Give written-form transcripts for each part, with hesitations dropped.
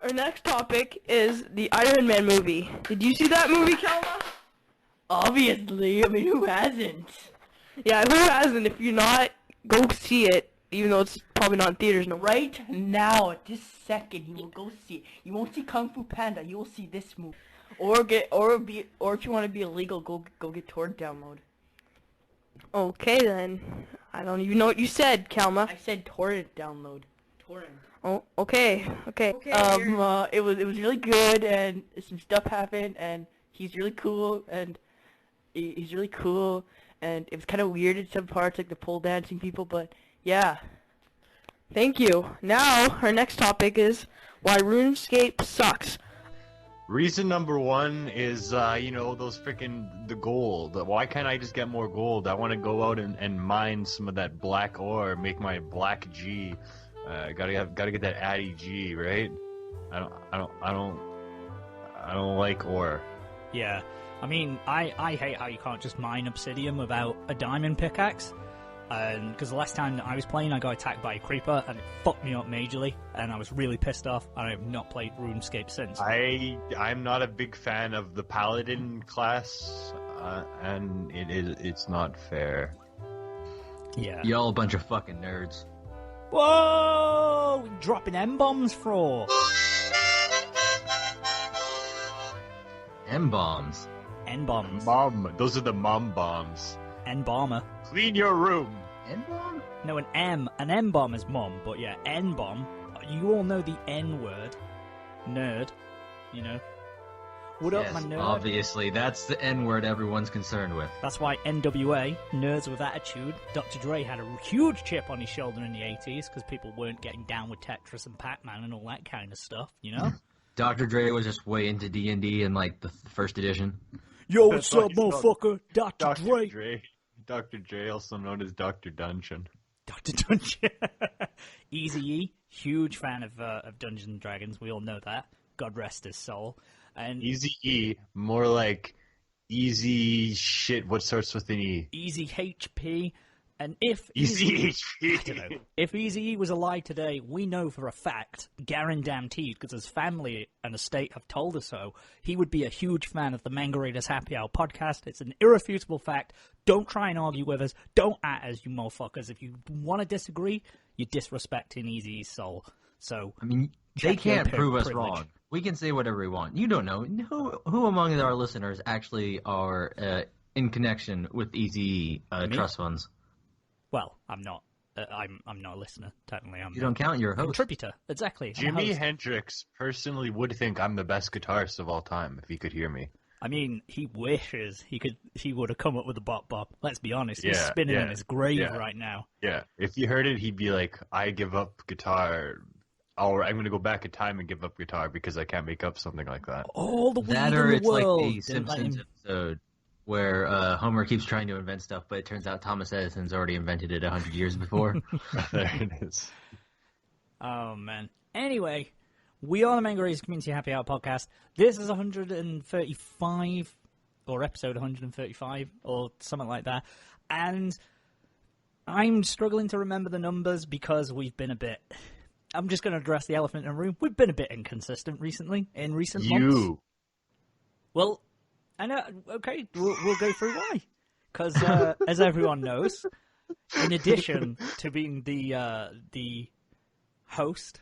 Our next topic is the Iron Man movie. Did you see that movie, Kalma? Obviously, I mean, who hasn't? Yeah, who hasn't? If you're not, go see it. Even though it's probably not in theaters no more. Right now, at this second, you will go see it. You won't see Kung Fu Panda. You will see this movie, or if you want to be illegal, go get torrent download. Okay then. I don't even know what you said, Kalma. I said torrent download. Torrent. Oh, okay. It was really good, and some stuff happened, and he's really cool, and he's really cool, and it was kind of weird in some parts, like the pole dancing people, but yeah. Thank you. Now, our next topic is why RuneScape sucks. Reason number one is, those the gold. Why can't I just get more gold? I want to go out and mine some of that black ore, make my black G. Gotta get that Addy G, right? I don't like ore. Yeah, I mean, I hate how you can't just mine obsidian without a diamond pickaxe. Because the last time that I was playing, I got attacked by a creeper, and it fucked me up majorly, and I was really pissed off, and I have not played RuneScape since. I'm not a big fan of the paladin class, and it's not fair. Yeah. Y'all a bunch of fucking nerds. Whoa! Dropping M-bombs for? M-bombs. N-bombs. Those are the mom bombs. N-bomber. Clean your room. N-bomb? No, an M-bomb is mom, but yeah, N-bomb. You all know the N-word. Nerd. You know. What up, my nerd? Obviously, that's the N-word everyone's concerned with. That's why NWA, Nerds with Attitude, Dr. Dre had a huge chip on his shoulder in the 80s, because people weren't getting down with Tetris and Pac-Man and all that kind of stuff, you know? Dr. Dre was just way into D&D in, like, the first edition. Yo, what's up, motherfucker? Dr. Dre. Dr. Dre, also known as Dr. Dungeon. Dr. Dungeon. Eazy-E, huge fan of Dungeons and Dragons. We all know that. God rest his soul. And Eazy-E, more like easy shit. What starts with an E? Easy HP. And if Easy I don't know. If Eazy-E was alive today, we know for a fact, guaranteed, because his family and estate have told us so, he would be a huge fan of the Manga Raiders Happy Hour podcast. It's an irrefutable fact. Don't try and argue with us. Don't at us, you motherfuckers. If you want to disagree, you're disrespecting Eazy-E's soul. So, I mean, they can't prove us wrong. We can say whatever we want. You don't know. Who among our listeners actually are in connection with Eazy trust funds? Well, I'm not. I'm not a listener. Technically, I'm. You don't count. You're a host. Contributor. Exactly. Jimi Hendrix personally would think I'm the best guitarist of all time if he could hear me. I mean, he wishes he would have come up with a bop bop. Let's be honest. He's spinning in his grave right now. Yeah. If he heard it, he'd be like, "I give up guitar." Or I'm going to go back in time and give up guitar because I can't make up something like that. All the weed that, or in the it's world. like the Simpsons episode where Homer keeps trying to invent stuff, but it turns out Thomas Edison's already invented it 100 years before. There it is. Oh, man. Anyway, we are the Manga Raiders Community Happy Hour podcast. This is 135, or episode 135, or something like that. And I'm struggling to remember the numbers because we've been a bit... I'm just going to address the elephant in the room. We've been a bit inconsistent recently, in recent months. Well, I know. Okay, we'll go through why. Because, as everyone knows, in addition to being the host,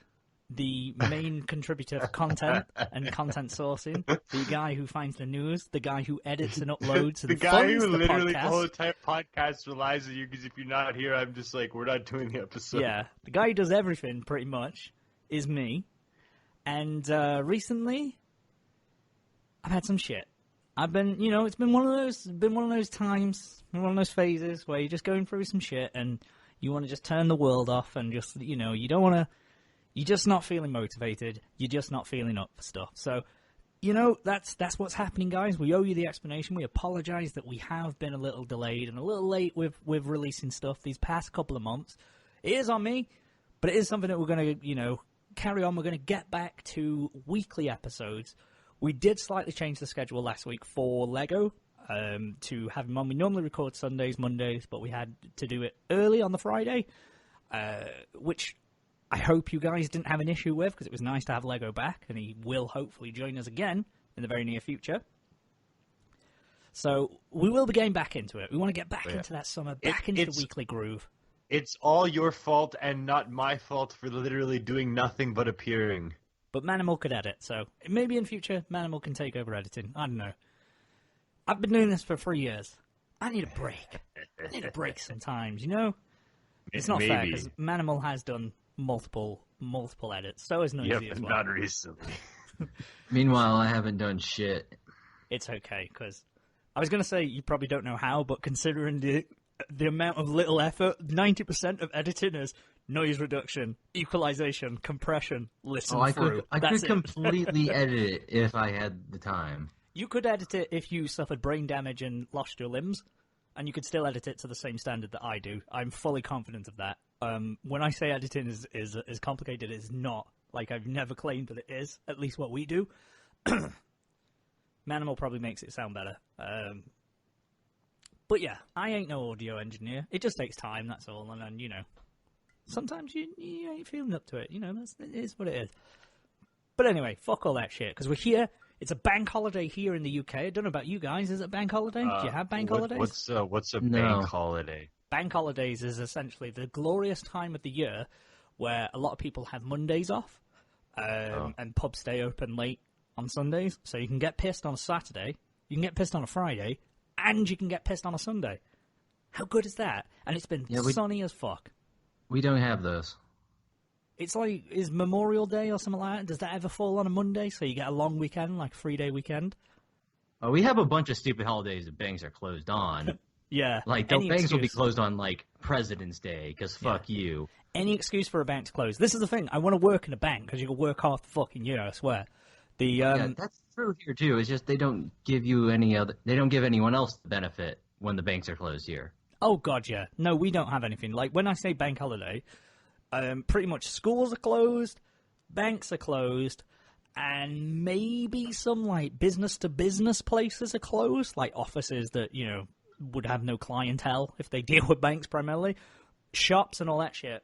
the main contributor for content and content sourcing, the guy who finds the news, the guy who edits and uploads, and the guy funds who the literally podcast. the whole entire podcast relies on you because if you're not here, I'm just like, we're not doing the episode. Yeah, the guy who does everything pretty much is me. And recently, I've had some shit. I've been, it's been one of those times, one of those phases where you're just going through some shit and you want to just turn the world off and just, you don't want to. You're just not feeling motivated. You're just not feeling up for stuff. So, that's what's happening, guys. We owe you the explanation. We apologize that we have been a little delayed and a little late with releasing stuff these past couple of months. It is on me, but it is something that we're going to, carry on. We're going to get back to weekly episodes. We did slightly change the schedule last week for Lego to have them on. We normally record Sundays, Mondays, but we had to do it early on the Friday, which... I hope you guys didn't have an issue with, because it was nice to have Lego back, and he will hopefully join us again in the very near future. So we will be getting back into it. We want to get back into that summer, back into the weekly groove. It's all your fault and not my fault for literally doing nothing but appearing. But Manimal could edit, so maybe in future Manimal can take over editing. I don't know. I've been doing this for 3 years. I need a break. I need a break sometimes, you know? It's not fair, because Manimal has done multiple edits. So is Noisy as well. Not recently. Meanwhile, I haven't done shit. It's okay, because I was going to say you probably don't know how, but considering the amount of little effort, 90% of editing is noise reduction, equalization, compression, listen through. I could completely edit it if I had the time. You could edit it if you suffered brain damage and lost your limbs, and you could still edit it to the same standard that I do. I'm fully confident of that. When I say editing is as complicated, it's not. Like, I've never claimed that it is, at least what we do. Manimal probably makes it sound better. But yeah, I ain't no audio engineer. It just takes time, that's all. And then, you know, sometimes you ain't feeling up to it. You know, it is what it is. But anyway, fuck all that shit, because we're here. It's a bank holiday here in the UK. I don't know about you guys. Is it a bank holiday? Do you have bank holidays? What's a bank holiday? Bank holidays is essentially the glorious time of the year where a lot of people have Mondays off, and pubs stay open late on Sundays. So you can get pissed on a Saturday, you can get pissed on a Friday, and you can get pissed on a Sunday. How good is that? And it's been sunny as fuck. We don't have those. It's like, is Memorial Day or something like that? Does that ever fall on a Monday? So you get a long weekend, like 3-day weekend? Oh, we have a bunch of stupid holidays that banks are closed on. Yeah. Like, the banks will be closed on, like, President's Day, because fuck you. Any excuse for a bank to close. This is the thing. I want to work in a bank, because you can work half the fucking year, I swear. Yeah, that's true here, too. It's just they don't give you they don't give anyone else the benefit when the banks are closed here. Oh, God, yeah. No, we don't have anything. Like, when I say bank holiday, pretty much schools are closed, banks are closed, and maybe some, like, business-to-business places are closed, like offices that, you know, would have no clientele if they deal with banks primarily. Shops and all that shit,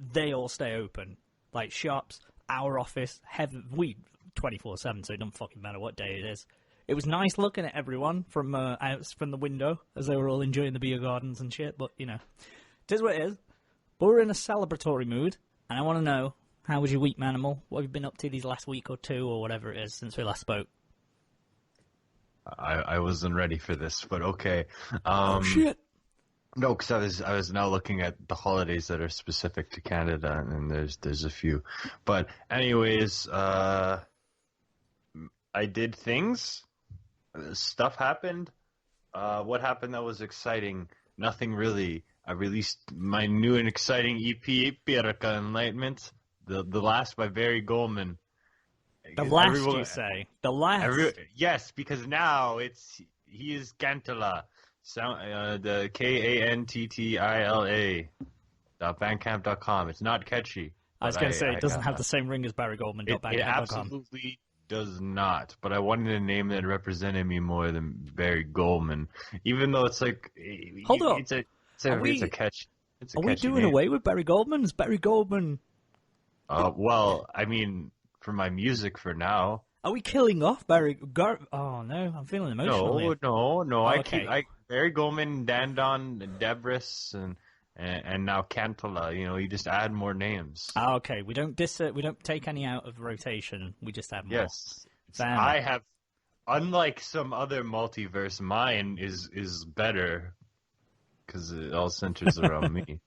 they all stay open. Like, shops, our office, we 24/7, so it don't fucking matter what day it is. It was nice looking at everyone from the window as they were all enjoying the beer gardens and shit, but, you know, it is what it is. But we're in a celebratory mood, and I want to know, how was your week, Manimal? What have you been up to these last week or two, or whatever it is, since we last spoke? I wasn't ready for this, but okay. Oh, shit. No, because I was now looking at the holidays that are specific to Canada, and there's a few. But anyways, I did things. Stuff happened. What happened that was exciting? Nothing really. I released my new and exciting EP, Piraka Enlightenment, the last by Barry Goldman. The last, you say? The last? Yes, because now he is Cantilla. The Kanttila. Bandcamp.com. It's not catchy. I was going to say, it doesn't have the same ring as Barry Goldman. It absolutely does not. But I wanted a name that represented me more than Barry Goldman. Even though it's like... Hold up. It's a catch. It's a Are we doing name. away with Barry Goldman? Is Barry Goldman... Well, I mean, for my music for now... Are we killing off Barry... Oh, no, I'm feeling emotional here. No. Okay. Barry Goldman, Dandon, Debris, and now Cantilla. You know, you just add more names. Okay, we don't take any out of rotation. We just have more. Yes, I have. Unlike some other multiverse, mine is better because it all centers around me.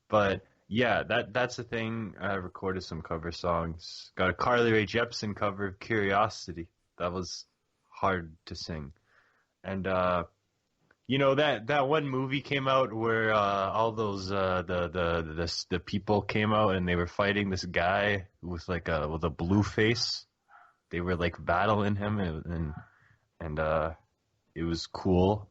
But yeah, that's the thing. I recorded some cover songs. Got a Carly Rae Jepsen cover of Curiosity. That was hard to sing, and you know that one movie came out where all those the people came out and they were fighting this guy with with a blue face. They were like battling him and it was cool.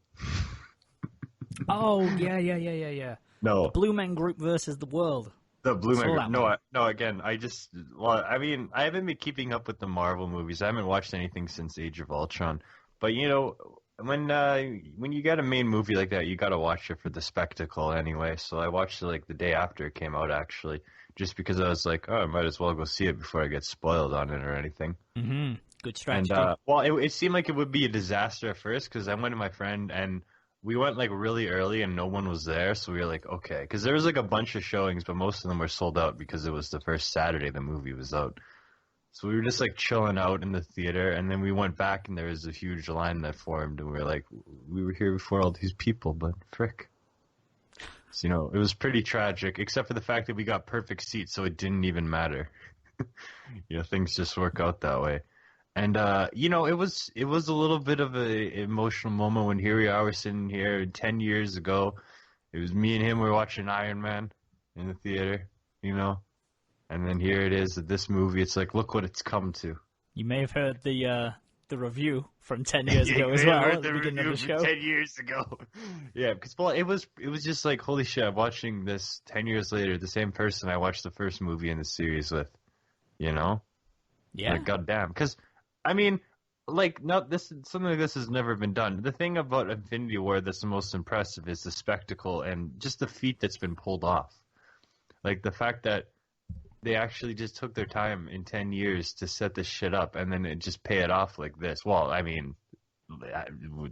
Oh yeah. No, the Blue Men Group versus the world. The Blue Men Group. No. Again, I mean, I haven't been keeping up with the Marvel movies. I haven't watched anything since Age of Ultron. But you know, when you get a main movie like that, you gotta watch it for the spectacle anyway. So I watched it like the day after it came out, actually, just because I was like, oh, I might as well go see it before I get spoiled on it or anything. Mm-hmm. Good strategy. And well, it seemed like it would be a disaster at first because I went with my friend and we went like really early and no one was there, so we were like, okay, because there was like a bunch of showings, but most of them were sold out because it was the first Saturday the movie was out. So we were just like chilling out in the theater, and then we went back, and there was a huge line that formed, and we were like, we were here before all these people, but frick. So, it was pretty tragic, except for the fact that we got perfect seats, so it didn't even matter. Things just work out that way. And it was a little bit of an emotional moment when here we are, we're sitting here 10 years ago. It was me and him, we were watching Iron Man in the theater, And then here it is, this movie. It's like, look what it's come to. You may have heard the review from 10 years ago as well at the beginning of the show. 10 years ago. Yeah, because it was just like, holy shit, I'm watching this 10 years later, the same person I watched the first movie in the series with, Yeah. Like, goddamn. Because, I mean, like, something like this has never been done. The thing about Infinity War that's the most impressive is the spectacle and just the feat that's been pulled off. Like, the fact that they actually just took their time in 10 years to set this shit up and then just pay it off like this. Well, I mean,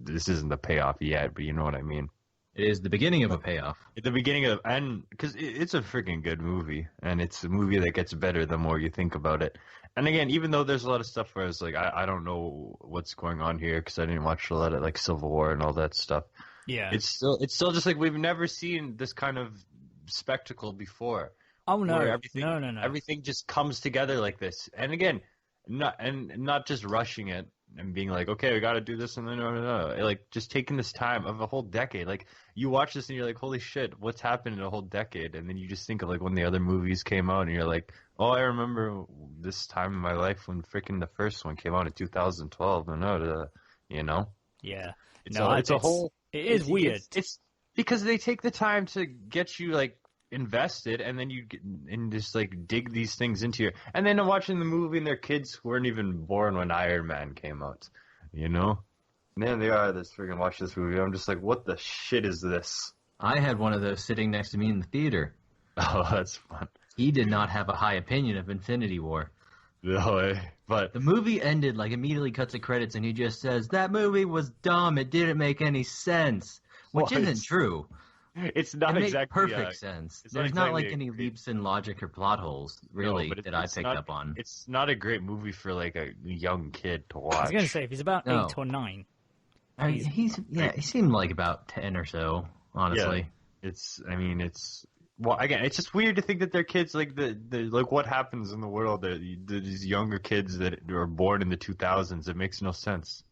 this isn't the payoff yet, but you know what I mean. It is the beginning of a payoff. At the beginning of, and because it's a freaking good movie, and it's a movie that gets better the more you think about it. And again, even though there's a lot of stuff where it's like, I don't know what's going on here because I didn't watch a lot of like Civil War and all that stuff. Yeah. It's still just like we've never seen this kind of spectacle before. Oh no! No! Everything just comes together like this, and again, not just rushing it and being like, okay, we got to do this, and then no. Like just taking this time of a whole decade. Like you watch this and you're like, holy shit, what's happened in a whole decade? And then you just think of like when the other movies came out, and you're like, oh, I remember this time in my life when freaking the first one came out in 2012, and Yeah. It is weird. It's because they take the time to get you like invested, and then you get and just like dig these things into your, and then watching the movie and their kids weren't even born when Iron Man came out, and then they are this freaking watch this movie. I'm just like, what the shit is this? I had one of those sitting next to me in the theater. Oh, that's fun. He did not have a high opinion of Infinity War. No way. But the movie ended, like immediately cuts the credits, and he just says, that movie was dumb, it didn't make any sense. Which isn't true. It's not it exactly made perfect sense. There's not like any leaps in logic or plot holes, really, that I picked up on. It's not a great movie for like a young kid to watch. I was gonna say if he's about 8 or 9. I mean, he seemed like about 10 or so, honestly. Yeah. Well, again, it's just weird to think that they're kids. Like like what happens in the world? These younger kids that are born in the 2000s. It makes no sense.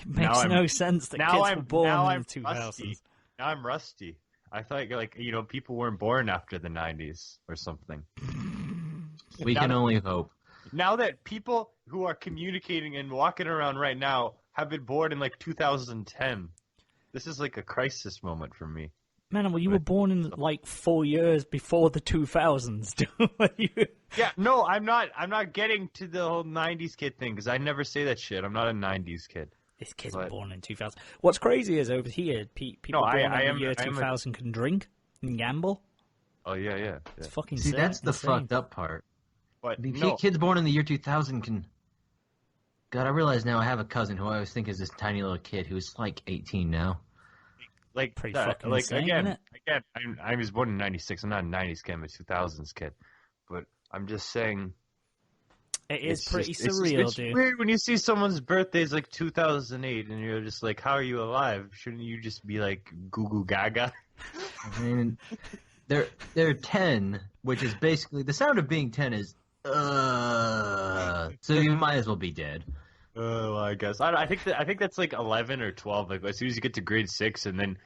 It makes no sense that kids were born in the 2000s. Now I'm rusty. I thought like people weren't born after the 90s or something. We can only hope. Now that people who are communicating and walking around right now have been born in like 2010, this is like a crisis moment for me. Man, well, you were born in like 4 years before the 2000s. Yeah, no, I'm not getting to the whole 90s kid thing because I never say that shit. I'm not a 90s kid. This kid's born in 2000. What's crazy is over here, people born in the year 2000 can drink and gamble. Oh, yeah. It's fucking See, that's the fucked up part. But kids born in the year 2000 can... God, I realize now I have a cousin who I always think is this tiny little kid who's like 18 now. Like, pretty fucking insane, again, I was born in 96. I'm not a 90s kid, I'm a 2000s kid. But I'm just saying... It is pretty surreal, dude. It's weird when you see someone's birthday is like 2008, and you're just like, how are you alive? Shouldn't you just be like goo goo gaga? I mean, they're 10, which is basically the sound of being 10 is so you might as well be dead. Well, I guess I think that's like 11 or 12. Like as soon as you get to grade 6, and then,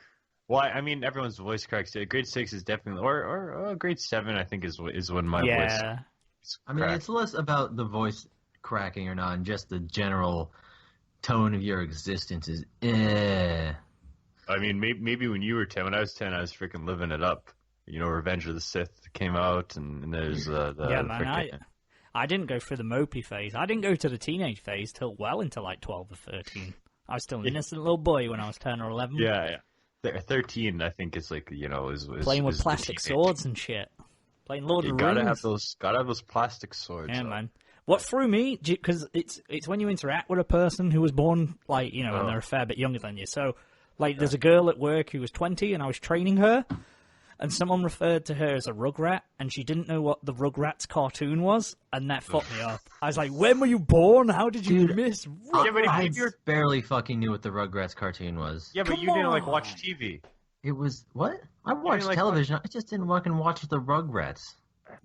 well, I mean, everyone's voice cracks. Grade 6 is definitely, or grade 7, I think is when my voice. I mean, it's less about the voice cracking or not, and just the general tone of your existence is I mean, maybe when you were 10, when I was 10, I was freaking living it up. Revenge of the Sith came out, and there's I didn't go through the mopey phase. I didn't go to the teenage phase till well into like 12 or 13. I was still an innocent little boy when I was 10 or 11. Yeah. 13, I think, is like, is Playing with is the plastic teenage. swords and shit. Playing Lord You of the gotta Rings. have those plastic swords. Yeah, man. What threw me, because it's when you interact with a person who was born, like, and they're a fair bit younger than you. So, like, there's a girl at work who was 20, and I was training her, and someone referred to her as a Rugrat, and she didn't know what the Rugrats cartoon was, and that fucked me up. I was like, when were you born? How did you miss Rugrats? Yeah, but I barely fucking knew what the Rugrats cartoon was. Yeah, but Come you didn't like on. watch TV. It was what? I watched like, television. I just didn't fucking watch the Rugrats.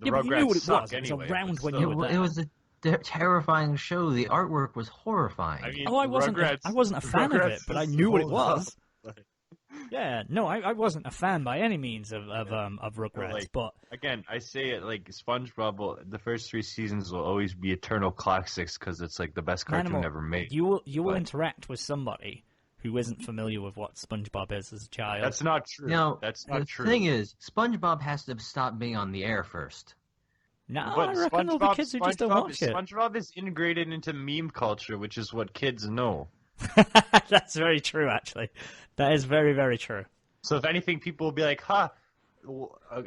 The Yeah, but you Rugrats knew what it suck was. It was anyway, around but when still. you were there. It was a terrifying show. The artwork was horrifying. I mean, Oh, I wasn't a fan of it, but I knew what it was. Yeah, no, I wasn't a fan by any means of Rugrats, Like, but again, I say it like SpongeBob. The first 3 seasons will always be eternal classics because it's like the best cartoon Manimal, ever made. you will But- interact with somebody who isn't familiar with what SpongeBob is as a child. That's not true. Now, That's not the true. thing is, SpongeBob has to stop being on the air first. No, But I reckon there'll be kids who just don't watch it. SpongeBob is integrated into meme culture, which is what kids know. That's very true, actually. That is very, very true. So if anything, people will be like, "Ha!"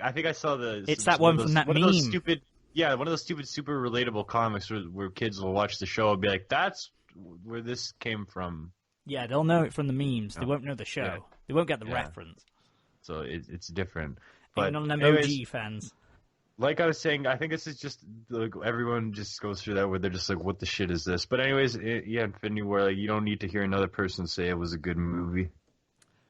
I think I saw It's that one from that one of those meme. stupid, yeah, one of those stupid, super relatable comics where kids will watch the show and be like, "That's where this came from." Yeah, they'll know it from the memes. They Yeah. won't know the show. Yeah. They won't get the Yeah. reference. So it's different. But Even on them anyways, OG fans. like I was saying, I think this is just like everyone just goes through that where they're just like, "What the shit is this?" But anyways, yeah, Infinity War, like, you don't need to hear another person say it was a good movie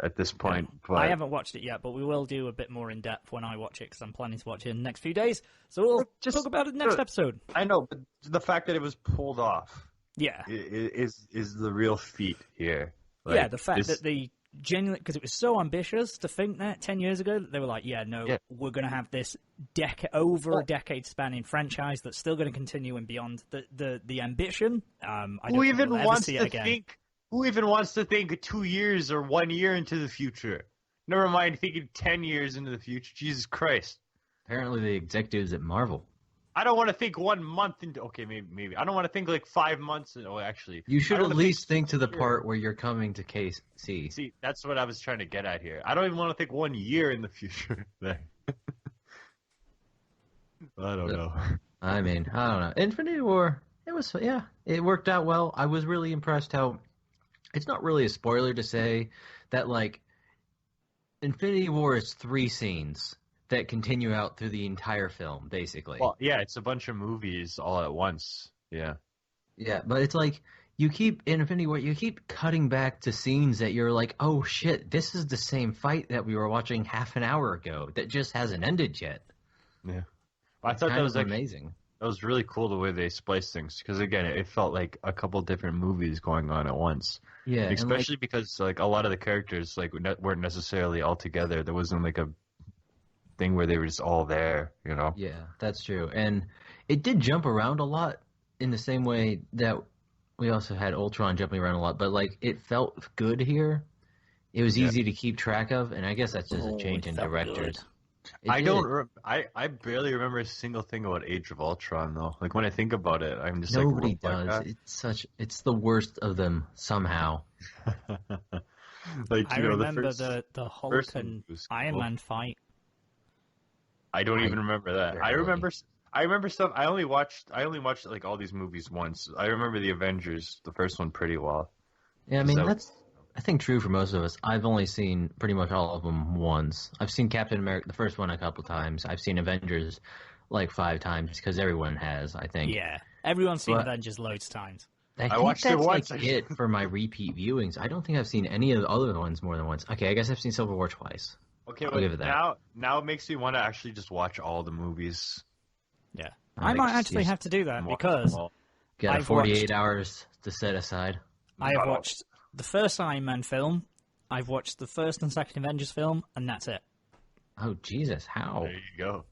at this point. But I haven't watched it yet, but we will do a bit more in depth when I watch it because I'm planning to watch it in the next few days. So we'll Just- talk about it next episode. I know, but the fact that it was pulled off Yeah. is the real feat here. Yeah, Like, the fact this- that they genuinely, because it was so ambitious to think that 10 years ago, that they were like, yeah, we're going to have this a decade spanning franchise that's still going to continue and beyond. The ambition, I don't who think even we'll ever wants see it to again. think? Who even wants to think 2 years or 1 year into the future? Never mind thinking 10 years into the future. Jesus Christ! Apparently, the executives at Marvel. I don't want to think 1 month into. Okay, maybe. I don't want to think like 5 months. Oh, actually, You should I don't at wanna least think to the year. part where you're coming to KC. See, that's what I was trying to get at here. I don't even want to think 1 year in the future. There. I don't know. I mean, I don't know. Infinity War, it worked out well. I was really impressed how it's not really a spoiler to say that, like, Infinity War is 3 scenes that continue out through the entire film, basically. Well, yeah, it's a bunch of movies all at once. Yeah. Yeah, but it's like you keep in Infinity War, you keep cutting back to scenes that you're like, oh shit, this is the same fight that we were watching half an hour ago that just hasn't ended yet. Yeah. I thought that was amazing. That was really cool the way they spliced things because again, it felt like a couple different movies going on at once. Yeah, and, especially because like a lot of the characters like weren't necessarily all together. There wasn't like a thing where they were just all there, you know. Yeah, that's true. And it did jump around a lot in the same way that we also had Ultron jumping around a lot, but like it felt good here. It was easy to keep track of, and I guess that's just a change in directors. I barely remember a single thing about Age of Ultron though. Like when I think about it, I'm just Nobody like, does. It's the worst of them somehow. Like I you know, remember the Hulk first and one was Iron cool. Man fight. I don't even remember that. I remember stuff. I only watched like all these movies once. I remember the Avengers, the first one, pretty well. Yeah, I mean So- that's I think true for most of us. I've only seen pretty much all of them once. I've seen Captain America, the first one, a couple times. I've seen Avengers like 5 times because everyone has, I think. Yeah, everyone's seen But- Avengers loads of times. I think watched it that's once. like it for my repeat viewings. I don't think I've seen any of the other ones more than once. Okay, I guess I've seen Civil War twice. Okay, I'll well, give it that. now it makes me want to actually just watch all the movies. Yeah, I I might think actually she's- have to do that and watch because them all. Got I've 48 watched- hours to set aside. I have watched the first Iron Man film, I've watched the first and second Avengers film, and that's it. Oh, Jesus, how? There you go.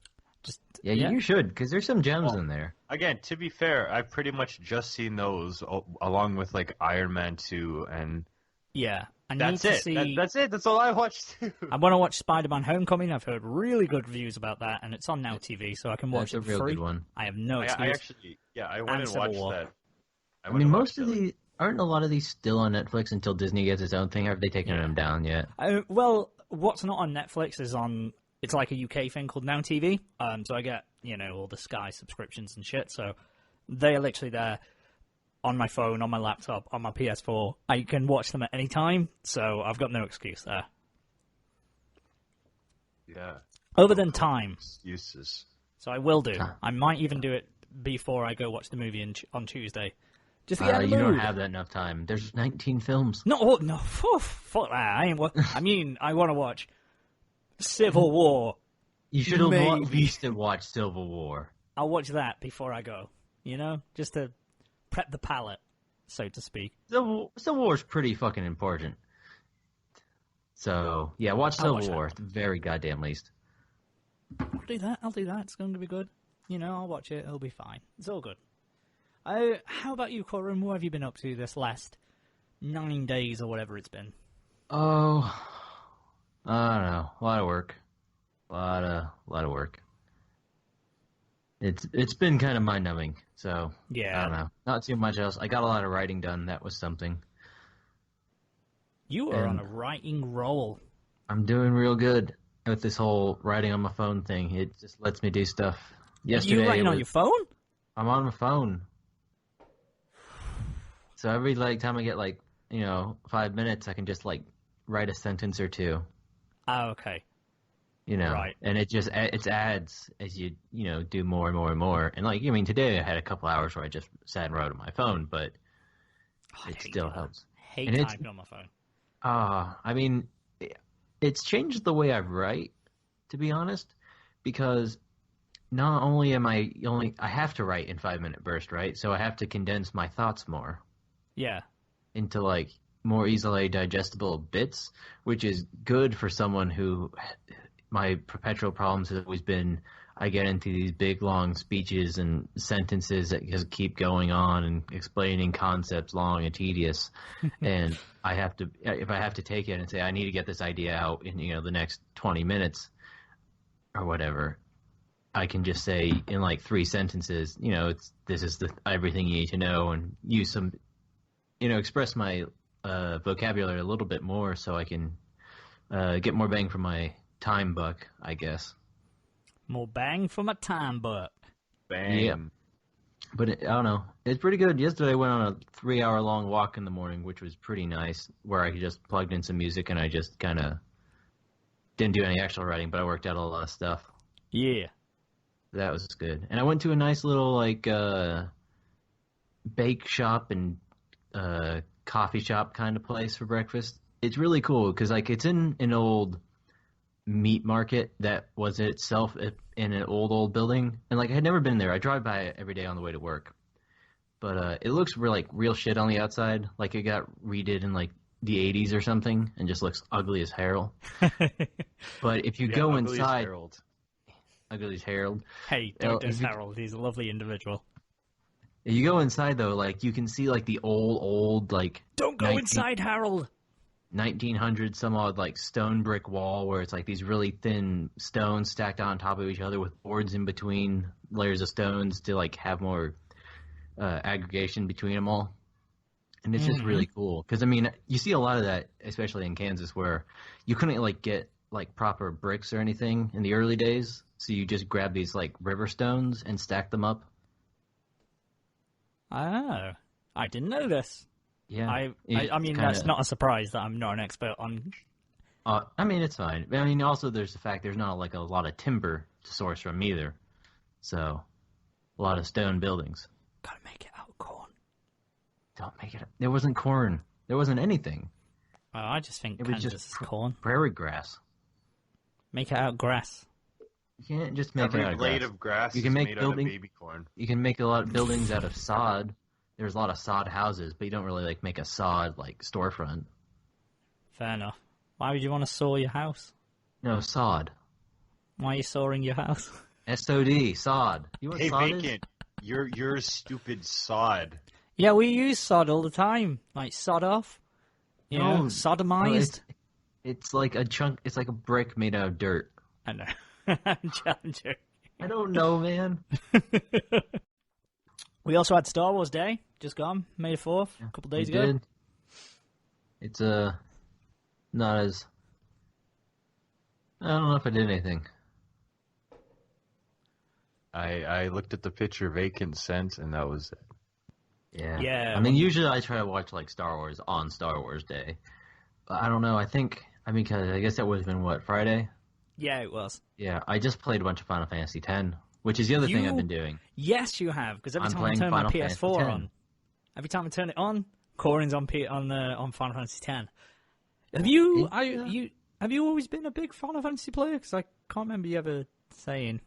Just Yeah, you should, because there's some gems in there. Again, to be fair, I've pretty much just seen those along with like Iron Man 2 and yeah. I need that's to it. see. That's it. That's all I watched too. I want to watch Spider-Man: Homecoming. I've heard really good reviews about that, and it's on Now TV, so I can watch That's a it for real free. good one. I have no I excuse. actually, I went and Civil watched War. that. I mean, most of the Aren't a lot of these still on Netflix until Disney gets its own thing? Or have they taken them down yet? Well, what's not on Netflix is on. It's like a UK thing called Now TV. So I get all the Sky subscriptions and shit. So they are literally there on my phone, on my laptop, on my PS4. I can watch them at any time. So I've got no excuse there. Yeah. Other than time. Excuses. So I will do. I might even do it before I go watch the movie on Tuesday. Just to get in the You mood. don't have that enough time. There's 19 films. No, fuck that. I want to watch Civil War. You should have Maybe. at least watched Civil War. I'll watch that before I go. Just to prep the palate, so to speak. Civil War is pretty fucking important. So, yeah, watch Civil War at the very goddamn least. I'll do that. It's going to be good. I'll watch it. It'll be fine. It's all good. How about you, Coryn? What have you been up to this last 9 days or whatever it's been? Oh, I don't know. A lot of work. A lot of work. It's been kind of mind-numbing, so Yeah. I don't know. Not too much else. I got a lot of writing done. That was something. You are on a writing roll. I'm doing real good with this whole writing on my phone thing. It just lets me do stuff. Yesterday, Are you writing on your phone? I'm on my phone. So every time I get 5 minutes, I can just write a sentence or two. Oh, okay. Right. And it adds as you do more and more and more. And today I had a couple hours where I just sat and wrote on my phone, but it still helps. Hate typing on my phone. It's changed the way I write, to be honest, because not only I have to write in 5-minute bursts, right? So I have to condense my thoughts more. Yeah. Into more easily digestible bits, which is good for someone who my perpetual problems has always been I get into these big long speeches and sentences that just keep going on and explaining concepts long and tedious. And if I have to take it and say I need to get this idea out in the next 20 minutes or whatever, I can just say in 3 sentences, this is everything you need to know, and use some express my vocabulary a little bit more so I can get more bang for my time buck, I guess. More bang for my time buck. Bang. Yeah. But I don't know. It's pretty good. Yesterday I went on a 3-hour-long walk in the morning, which was pretty nice, where I just plugged in some music and I just kind of didn't do any actual writing, but I worked out a lot of stuff. Yeah. That was good. And I went to a nice little bake shop and coffee shop kind of place for breakfast. It's really cool because it's in an old meat market that was itself in an old building, and I had never been there. I drive by it every day on the way to work, but it looks real shit on the outside. It got redid in the 80s or something, and just looks ugly as Harold. But if you go inside, ugly as Harold. Hey, don't diss Harold. He's a lovely individual. If you go inside though, you can see the old Don't go inside, Harold. 1900 some odd stone brick wall where it's these really thin stones stacked on top of each other with boards in between layers of stones to have more aggregation between them all. And it's just really cool because you see a lot of that, especially in Kansas, where you couldn't get proper bricks or anything in the early days, so you just grab these river stones and stack them up. Oh, I didn't know this. Yeah, that's not a surprise that I'm not an expert on. It's fine. Also there's the fact there's not a lot of timber to source from either, so a lot of stone buildings. Gotta make it out of corn. Don't make it. There wasn't corn. There wasn't anything. I just think it was Kansas just is corn. Prairie grass. Make it out of grass. You can't just make it out of blade grass. of grass You can make made out of baby corn. You can make a lot of buildings out of sod. There's a lot of sod houses, but you don't really make a sod storefront. Fair enough. Why would you want to saw your house? No, sod. Why are you sawing your house? SOD, sod. You want Hey, sod Vacant, you're a stupid sod. Yeah, we use sod all the time. Sod off. Sodomized. No, it's a chunk. It's a brick made out of dirt. I know. I'm joking. I don't know, man. We also had Star Wars Day. just gone, May the 4th, a couple days We ago. did. It's not as. I don't know if I did anything. I looked at the picture Vacant sent, and that was it. Yeah. Yeah, I mean, when- usually I try to watch like Star Wars on Star Wars Day. But I don't know. Cause I guess that would have been what, Friday? Yeah, it was. Yeah. I just played a bunch of Final Fantasy X, which is the other thing You- I've been doing. Yes, you have, because every I'm time I playing turn my Final PS4 Fantasy X. on, every time I turn it on, Coryn's on on Final Fantasy X. Have you have you always been a big Final Fantasy player? Because I can't remember you ever saying.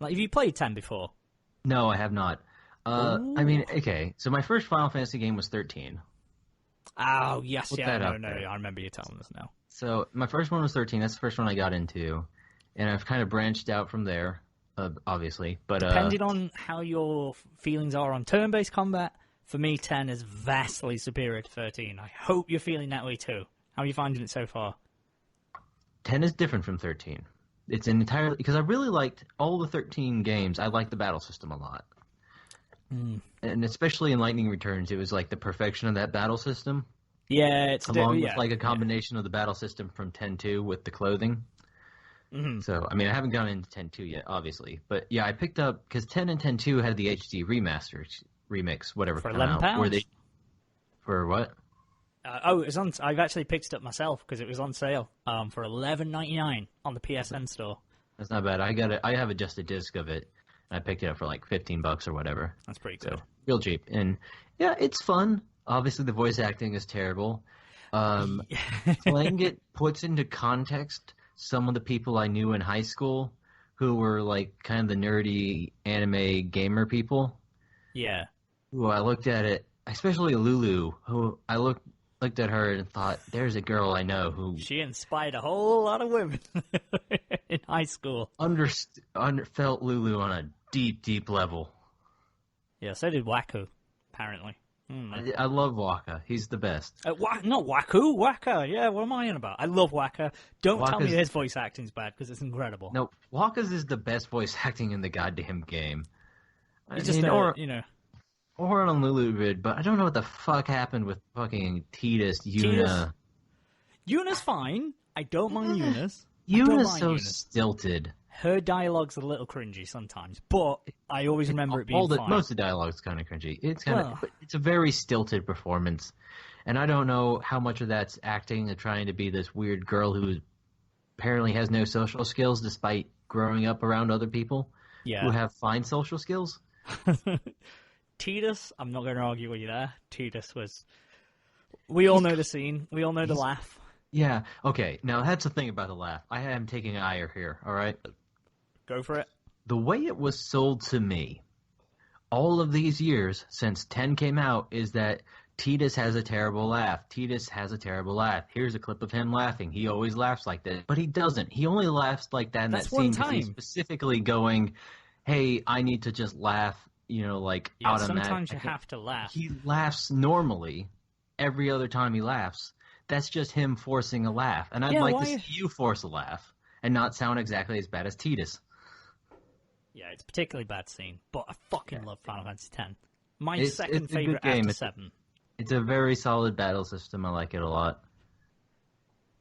Like, have you played 10 before? No, I have not. I mean, okay. So my first Final Fantasy game was 13. Oh, yes, Put yeah, that no, up no, there. I remember you telling us now. So my first one was 13. That's the first one I got into, and I've kind of branched out from there, obviously. But Depending on how your feelings are on turn-based combat, for me, 10 is vastly superior to 13. I hope you're feeling that way too. How are you finding it so far? 10 is different from 13. It's an entirely because I really liked all the 13 games. I liked the battle system a lot, and especially in Lightning Returns, it was like the perfection of that battle system, Yeah, it's along with like a combination of the battle system from 10.2 with the clothing. Mhm. So I mean, I haven't gone into 10.2 yet, obviously, but yeah, I picked up because 10 and 10.2 had the HD remix, whatever, For come out, £11? where they for what? Oh, it was on. I've actually picked it up myself because it was on sale for $11.99 on the PSN store. That's not bad. I have a just a disc of it, and I picked it up for like $15 or whatever. That's pretty So good. real cheap, and yeah, it's fun. Obviously, the voice acting is terrible. Playing it puts into context some of the people I knew in high school who were like kind of the nerdy anime gamer people. Yeah. Who I looked at it, especially Lulu, who I looked at her and thought, "There's a girl I know who She inspired a whole lot of women in high school. felt Lulu on a deep, deep level." Yeah, so did Waku, apparently. I love Waka. He's the best. Not Waku, Waka. Yeah, what am I on about? I love Waka. Don't tell me Waka's- his voice acting's bad because it's incredible. No, Waka's is the best voice acting in the goddamn game. He's just or on Lulu did, but I don't know what the fuck happened with fucking Tidus, Yuna. Yuna's fine. I don't mind Yuna's. I don't Yuna's mind so Yuna's. stilted. Her dialogue's a little cringy sometimes, but I always remember it being fine. Most of the dialogue's kind of cringy. It's kind Well. of, but it's a very stilted performance, and I don't know how much of that's acting and trying to be this weird girl who apparently has no social skills despite growing up around other people who Yeah. have fine social skills. Tidus, I'm not going to argue with you there. Tidus was... We all know the scene. We all know the laugh. Yeah. Okay. Now that's the thing about the laugh. I am taking an ire here. All right. Go for it. The way it was sold to me all of these years since 10 came out is that Tidus has a terrible laugh. Tidus has a terrible laugh. Here's a clip of him laughing. He always laughs like that. But he doesn't. He only laughs like that in That's that one scene because he's time. specifically going, hey, I need to just laugh, like Yeah, automatic. sometimes you have to laugh. He laughs normally every other time he laughs. That's just him forcing a laugh. And I'd Yeah, like why- to see you force a laugh and not sound exactly as bad as Tidus. Yeah, it's a particularly bad scene, but I fucking love Final Fantasy X. My It's second a good favorite game. after It's- 7. It's a very solid battle system. I like it a lot.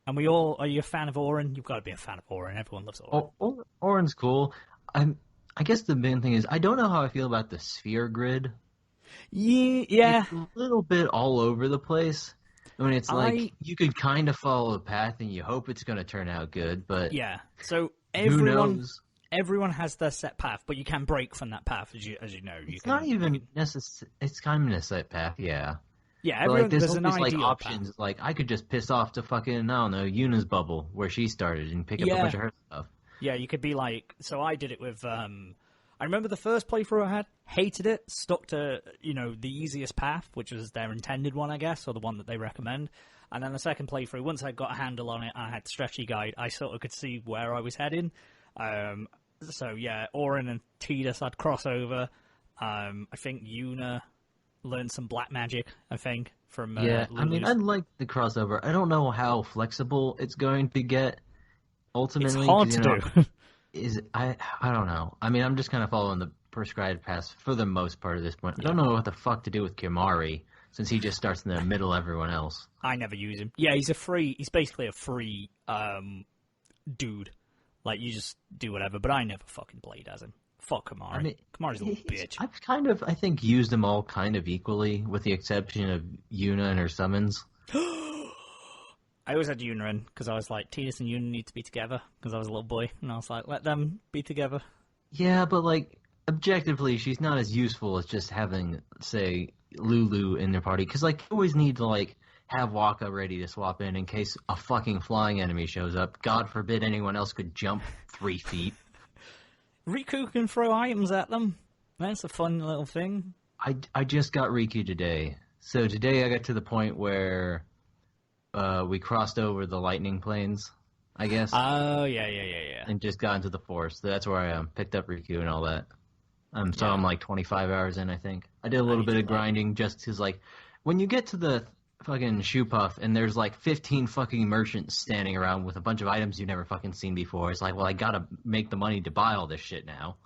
And we all... Are you a fan of Auron? You've got to be a fan of Auron. Everyone loves Auron. Orin's cool. I guess the main thing is I don't know how I feel about the sphere grid. Yeah. It's a little bit all over the place. I mean, it's like you could kind of follow a path and you hope it's going to turn out good, but Yeah. So who knows? everyone has their set path, but you can break from that path, as you know. It's not even necessary. It's kind of a set path, yeah. Yeah, But, everyone, there's an always ideal options. path. Like I could just piss off to fucking I don't know Yuna's bubble where she started and pick up a Yeah. bunch of her stuff. Yeah, you could be like... So I did it with... I remember the first playthrough I had, hated it, stuck to, the easiest path, which was their intended one, I guess, or the one that they recommend. And then the second playthrough, once I got a handle on it, I had the stretchy guide, I sort of could see where I was heading. So yeah, Auron and Tidus I'd cross over. I think Yuna learned some black magic, I think, from Yeah, I mean, Lulu's. I'd like the crossover. I don't know how flexible it's going to get. It's Ultimately, hard 'cause, to do. I don't know. I mean, I'm just kind of following prescribed paths for the most part at this point. I don't know what the fuck to do with Kimari, since he just starts in the middle of everyone else. I never use him. Yeah, he's basically a free dude. Like, you just do whatever, but I never fucking played as him. Fuck Kimari. I mean, Kamari's a little bitch. I've kind of, I think, used them all kind of equally, with the exception of Yuna and her summons. I always had Yuna in, because I was like, Tidus and Yuna need to be together, because I was a little boy, and I was like, let them be together. Yeah, but, like, objectively, she's not as useful as just having, say, Lulu in their party, because, like, you always need to, like, have Waka ready to swap in case a fucking flying enemy shows up. God forbid anyone else could jump 3 feet. Riku can throw items at them. That's a fun little thing. I just got Riku today. So today I got to the point where we crossed over the lightning planes, I guess. Oh, yeah. And just got into the forest. That's where I picked up Riku and all that. So I'm like 25 hours in, I think. I did a little bit of grinding just because, like, when you get to the fucking shoe puff and there's like 15 fucking merchants standing around with a bunch of items you've never fucking seen before, it's like, well, I gotta make the money to buy all this shit now.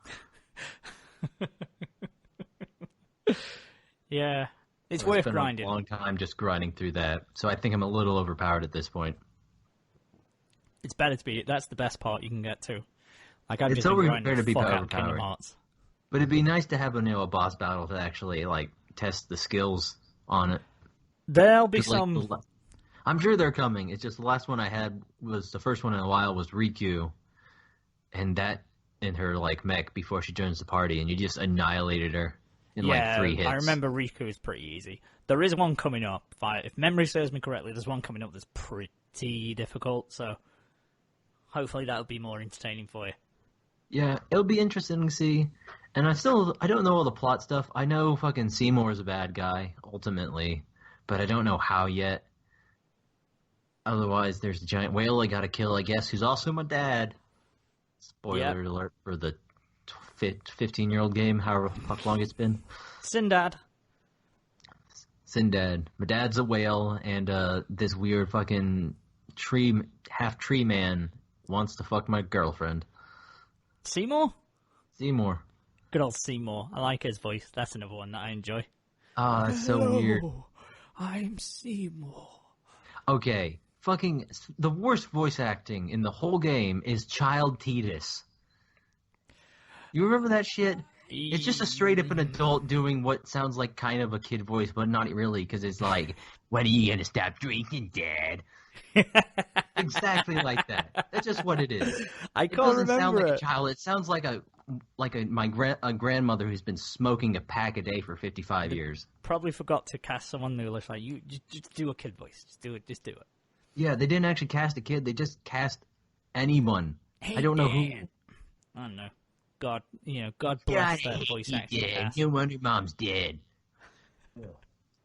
Yeah. It's worth grinding. A long time just grinding through that. So I think I'm a little overpowered at this point. It's better to be. That's the best part you can get to. Like, I've it's just been grinding to be the fuck out of overpowered. Kingdom Hearts. But it'd be nice to have a boss battle to actually like test the skills on it. There'll be some. I'm sure they're coming. It's just the last one I had was the first one in a while was Riku, and that in her like mech before she joins the party, and you just annihilated her in like 3 hits. I remember Riku is pretty easy. There is one coming up. If memory serves me correctly, there's one coming up that's pretty difficult. So hopefully that'll be more entertaining for you. Yeah, it'll be interesting to see. And I don't know all the plot stuff. I know fucking Seymour's a bad guy, ultimately, but I don't know how yet. Otherwise, there's the giant whale I gotta kill, I guess, who's also my dad. Spoiler alert for the 15-year-old game, however fuck long it's been. Sinbad. My dad's a whale, and this weird fucking half tree man wants to fuck my girlfriend. Seymour. Good old Seymour. I like his voice. That's another one that I enjoy. Oh, that's so weird. I'm Seymour. Okay, fucking the worst voice acting in the whole game is Child Tidus. You remember that shit? It's just a straight up an adult doing what sounds like kind of a kid voice, but not really, because it's like, when are you gonna stop drinking, Dad? Exactly like that. That's just what it is. I can't remember. It doesn't sound like a child. It sounds like a grandmother who's been smoking a pack a day for 55 years. Probably forgot to cast someone new. Like, you just do a kid voice. Just do it. Yeah, they didn't actually cast a kid. They just cast anyone. Hey, I don't know who. I don't know. God bless that voice acting cast. No wonder Mom's dead.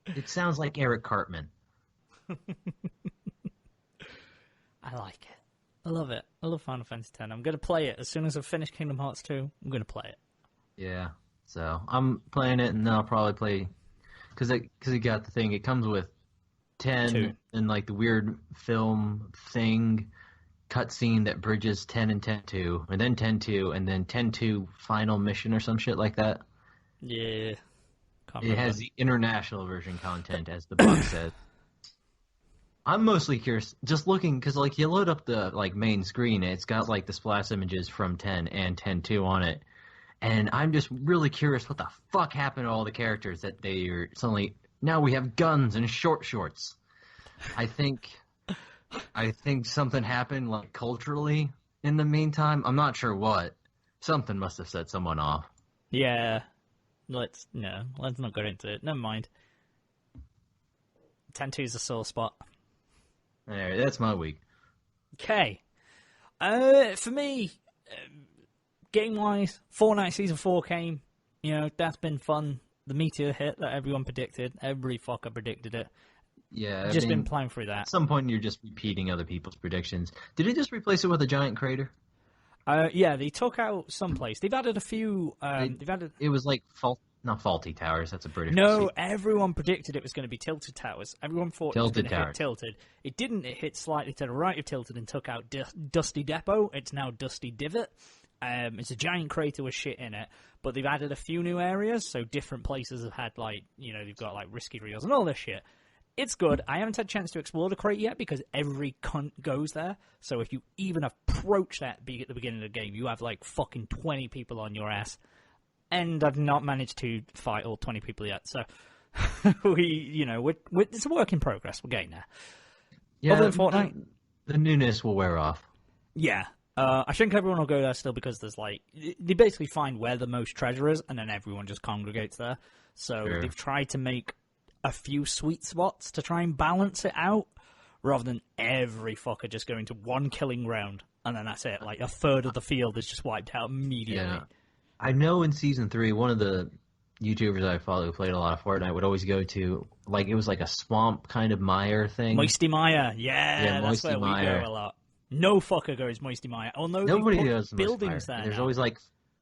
It sounds like Eric Cartman. I like it. I love it. I love Final Fantasy X. I'm going to play it. As soon as I've finished Kingdom Hearts 2, I'm going to play it. Yeah. So, I'm playing it, and then I'll probably play... Because it got the thing. It comes with 10 2. And, like, the weird film thing cutscene that bridges 10 and 10-2, and then 10-2, and then 10-2 final mission or some shit like that. Yeah. It has the international version content, as the box says. I'm mostly curious, just looking, because, like, you load up the, like, main screen, and it's got, like, the splash images from 10 and 10-2 on it, and I'm just really curious what the fuck happened to all the characters that they are suddenly, now we have guns and short shorts. I think something happened, like, culturally in the meantime. I'm not sure what. Something must have set someone off. Yeah. Let's not get into it. Never mind. 10-2 is a sore spot. Alright, that's my week. Okay. For me, game-wise, Fortnite Season 4 came. That's been fun. The meteor hit that everyone predicted. Every fucker predicted it. Yeah, I've been playing through that. At some point, you're just repeating other people's predictions. Did it just replace it with a giant crater? Yeah, they took out someplace. They've added a few. It was like not faulty towers. That's a British. No, everyone predicted it was going to be tilted towers. Everyone thought it was going to hit tilted. It didn't. It hit slightly to the right of tilted and took out Dusty Depot. It's now Dusty Divot. It's a giant crater with shit in it, but they've added a few new areas, so different places have had, like, you know, they've got, like, risky reels and all this shit. It's good. I haven't had a chance to explore the crate yet because every cunt goes there, so if you even approach that at the beginning of the game, you have, like, fucking 20 people on your ass, and I've not managed to fight all 20 people yet, so it's a work in progress. We're getting there. Yeah, other than Fortnite, the newness will wear off. Yeah. I think everyone will go there still because there's like they basically find where the most treasure is and then everyone just congregates there. So They've tried to make a few sweet spots to try and balance it out rather than every fucker just going to one killing round and then that's it. Like a third of the field is just wiped out immediately. Yeah. I know in Season 3, one of the YouTubers I follow who played a lot of Fortnite would always go to, like, it was like a swamp kind of mire thing. Moisty Mire, yeah, that's where we go a lot. No fucker goes Moisty Mire. Although nobody goes buildings there. There's now. Always like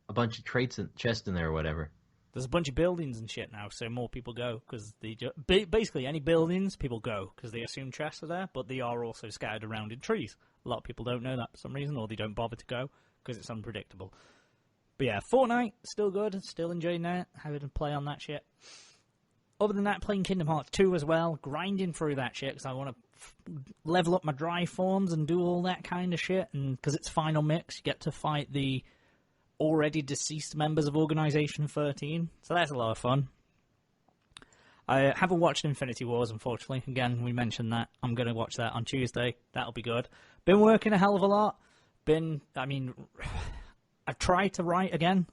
a bunch of traits and chests in there or whatever. There's a bunch of buildings and shit now, so more people go because basically any buildings people go because they assume chests are there, but they are also scattered around in trees. A lot of people don't know that for some reason, or they don't bother to go because it's unpredictable. But yeah, Fortnite still good, still enjoying that, having to play on that shit. Other than that, playing Kingdom Hearts 2 as well, grinding through that shit because I want to level up my dry forms and do all that kind of shit. And because it's final mix, you get to fight the already deceased members of Organization 13. So that's a lot of fun. I haven't watched Infinity Wars, unfortunately. Again, we mentioned that. I'm going to watch that on Tuesday. That'll be good. Been working a hell of a lot. I've tried to write again,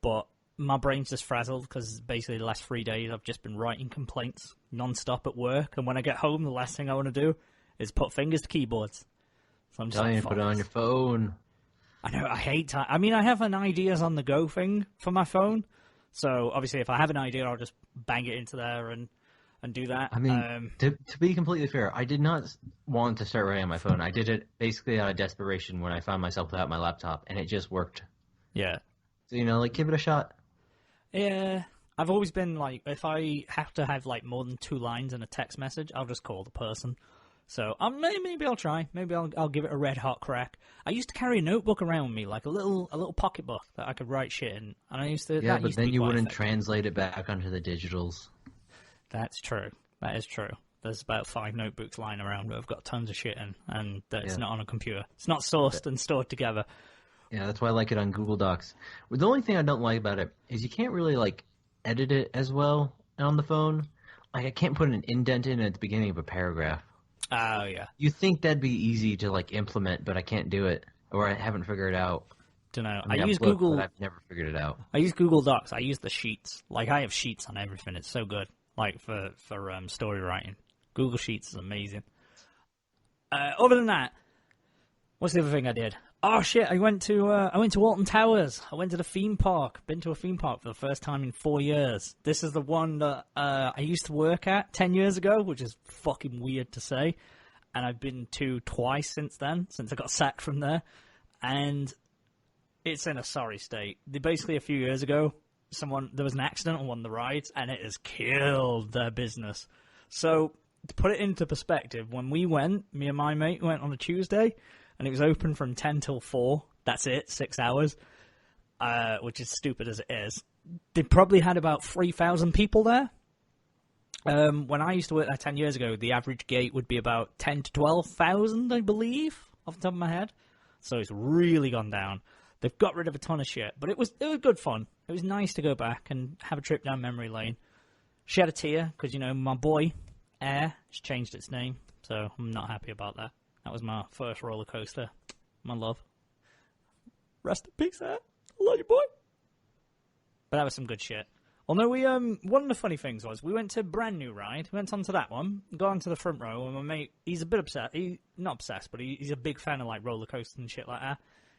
but my brain's just frazzled because basically the last 3 days I've just been writing complaints non-stop at work, and when I get home, the last thing I want to do is put fingers to keyboards. So I'm just like, put it on your phone. I know, I hate time. I mean, I have an ideas on the go thing for my phone, so obviously if I have an idea, I'll just bang it into there and do that. I mean, to be completely fair, I did not want to start writing on my phone. I did it basically out of desperation when I found myself without my laptop, and it just worked. Yeah. So, give it a shot. Yeah. I've always been like, if I have to have like more than 2 lines in a text message, I'll just call the person. So maybe I'll try. Maybe I'll give it a red hot crack. I used to carry a notebook around with me, like a little pocketbook that I could write shit in, and I used to. Yeah, but then you wouldn't translate it back onto the digitals. That's true. That is true. There's about 5 notebooks lying around where I've got tons of shit in, and it's not on a computer. It's not sourced and stored together. Yeah, that's why I like it on Google Docs. The only thing I don't like about it is you can't really, like, edit it as well on the phone. Like, I can't put an indent in at the beginning of a paragraph. Oh, yeah. You think that'd be easy to, like, implement, but I can't do it. Or I haven't figured it out. Don't know. I use Google, but I've never figured it out. I use Google Docs. I use the sheets. Like, I have sheets on everything. It's so good. Like, for story writing. Google Sheets is amazing. Other than that, what's the other thing I did? Oh shit! I went to Alton Towers. I went to the theme park. Been to a theme park for the first time in 4 years. This is the one that I used to work at 10 years ago, which is fucking weird to say. And I've been to twice since then, since I got sacked from there. And it's in a sorry state. Basically, a few years ago, there was an accident on one of the rides, and it has killed their business. So to put it into perspective, when we went, me and my mate went on a Tuesday. And it was open from 10 till 4. That's it, 6 hours, which is stupid as it is. They probably had about 3,000 people there. When I used to work there 10 years ago, the average gate would be about 10 to 12,000, I believe, off the top of my head. So it's really gone down. They've got rid of a ton of shit, but it was good fun. It was nice to go back and have a trip down memory lane. Shed a tear, because, my boy, Air, has changed its name, so I'm not happy about that. That was my first roller coaster. My love. Rest in peace, Air. I love you, boy. But that was some good shit. Although one of the funny things was, we went to a brand new ride. We went onto that one, got onto the front row, and my mate, he's a bit obsessed. Not obsessed, but he's a big fan of like roller coasters and shit like that.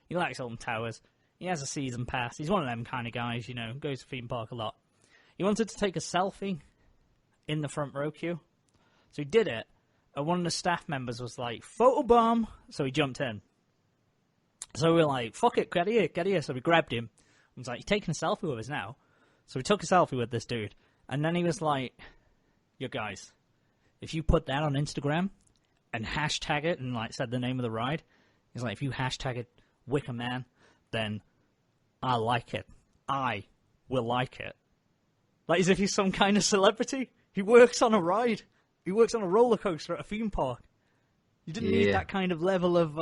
He likes Alton Towers. He has a season pass. He's one of them kind of guys, goes to theme park a lot. He wanted to take a selfie in the front row queue. So he did it. And one of the staff members was like, photobomb, so he jumped in. So we were like, fuck it, get here. So we grabbed him. I was like, you're taking a selfie with us now? So we took a selfie with this dude. And then he was like, yo guys, if you put that on Instagram and hashtag it and like said the name of the ride, he's like, if you hashtag it Wicker Man, then I like it. I will like it. Like as if he's some kind of celebrity. He works on a ride. He works on a roller coaster at a theme park. You didn't need that kind of level of,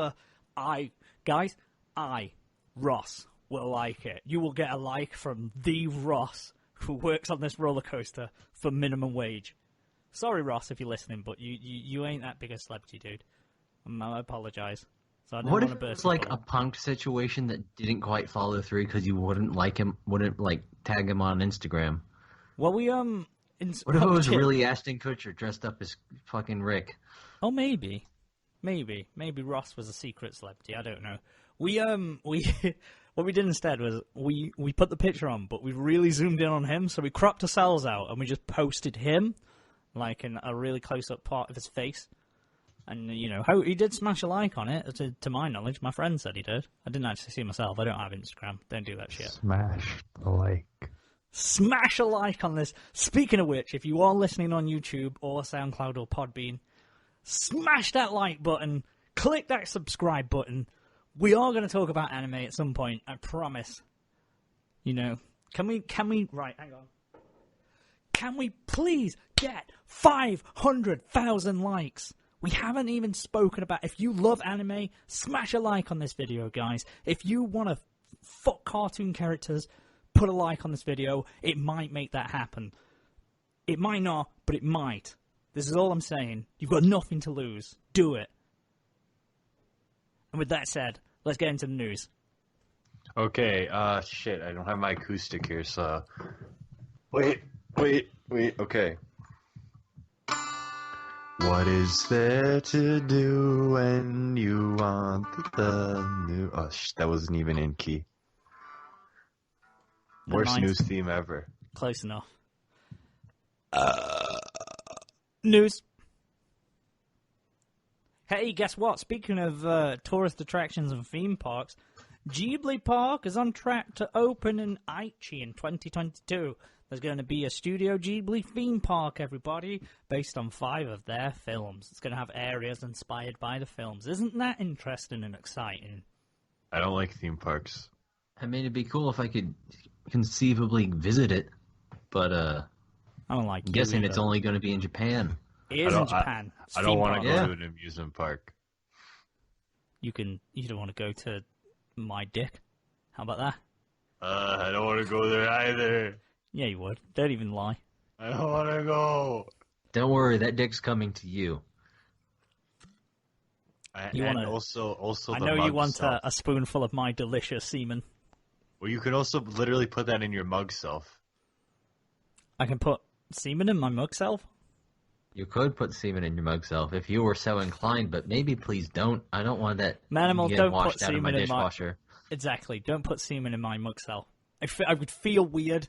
Ross, will like it. You will get a like from the Ross who works on this roller coaster for minimum wage. Sorry, Ross, if you're listening, but you ain't that big a celebrity, dude. I apologize. So I What if it was like a punked situation that didn't quite follow through because you wouldn't like him, wouldn't like tag him on Instagram? Well, we What if it was really Ashton Kutcher dressed up as fucking Rick? Oh, maybe Ross was a secret celebrity. I don't know. We what we did instead was we put the picture on, but we really zoomed in on him, so we cropped ourselves out and we just posted him, like in a really close up part of his face. And you know, he did smash a like on it. To my knowledge, my friend said he did. I didn't actually see myself. I don't have Instagram. Don't do that shit. Smash the like. Smash a like on this. Speaking of which, if you are listening on YouTube or SoundCloud or Podbean, smash that like button. Click that subscribe button. We are going to talk about anime at some point, I promise. You know, can we, right, hang on. Can we please get 500,000 likes? We haven't even spoken about, if you love anime, smash a like on this video, guys. If you want to fuck cartoon characters, put a like on this video. It might make that happen. It might not, but it might. This is all I'm saying. You've got nothing to lose. Do it. And with that said, let's get into the news. Okay, shit, I don't have my acoustic here, so... Wait, okay. What is there to do when you want the new... Oh, that wasn't even in key. Worst news theme ever. Close enough. News. Hey, guess what? Speaking of tourist attractions and theme parks, Ghibli Park is on track to open in Aichi in 2022. There's going to be a Studio Ghibli theme park, everybody, based on 5 of their films. It's going to have areas inspired by the films. Isn't that interesting and exciting? I don't like theme parks. I mean, it'd be cool if I could conceivably visit it, but I don't like. I'm guessing it's only going to be in Japan. It is in Japan. I don't want to go to an amusement park. You don't want to go to my dick. How about that? I don't want to go there either. Yeah, you would. Don't even lie. I don't want to go. Don't worry, that dick's coming to you. Also, I know you want a spoonful of my delicious semen. Well, you can also literally put that in your mug self. I can put semen in my mug self? You could put semen in your mug self if you were so inclined, but maybe please don't. I don't want that Manimal, don't washed put out of semen my in dishwasher. Exactly, don't put semen in my mug self. I would feel weird.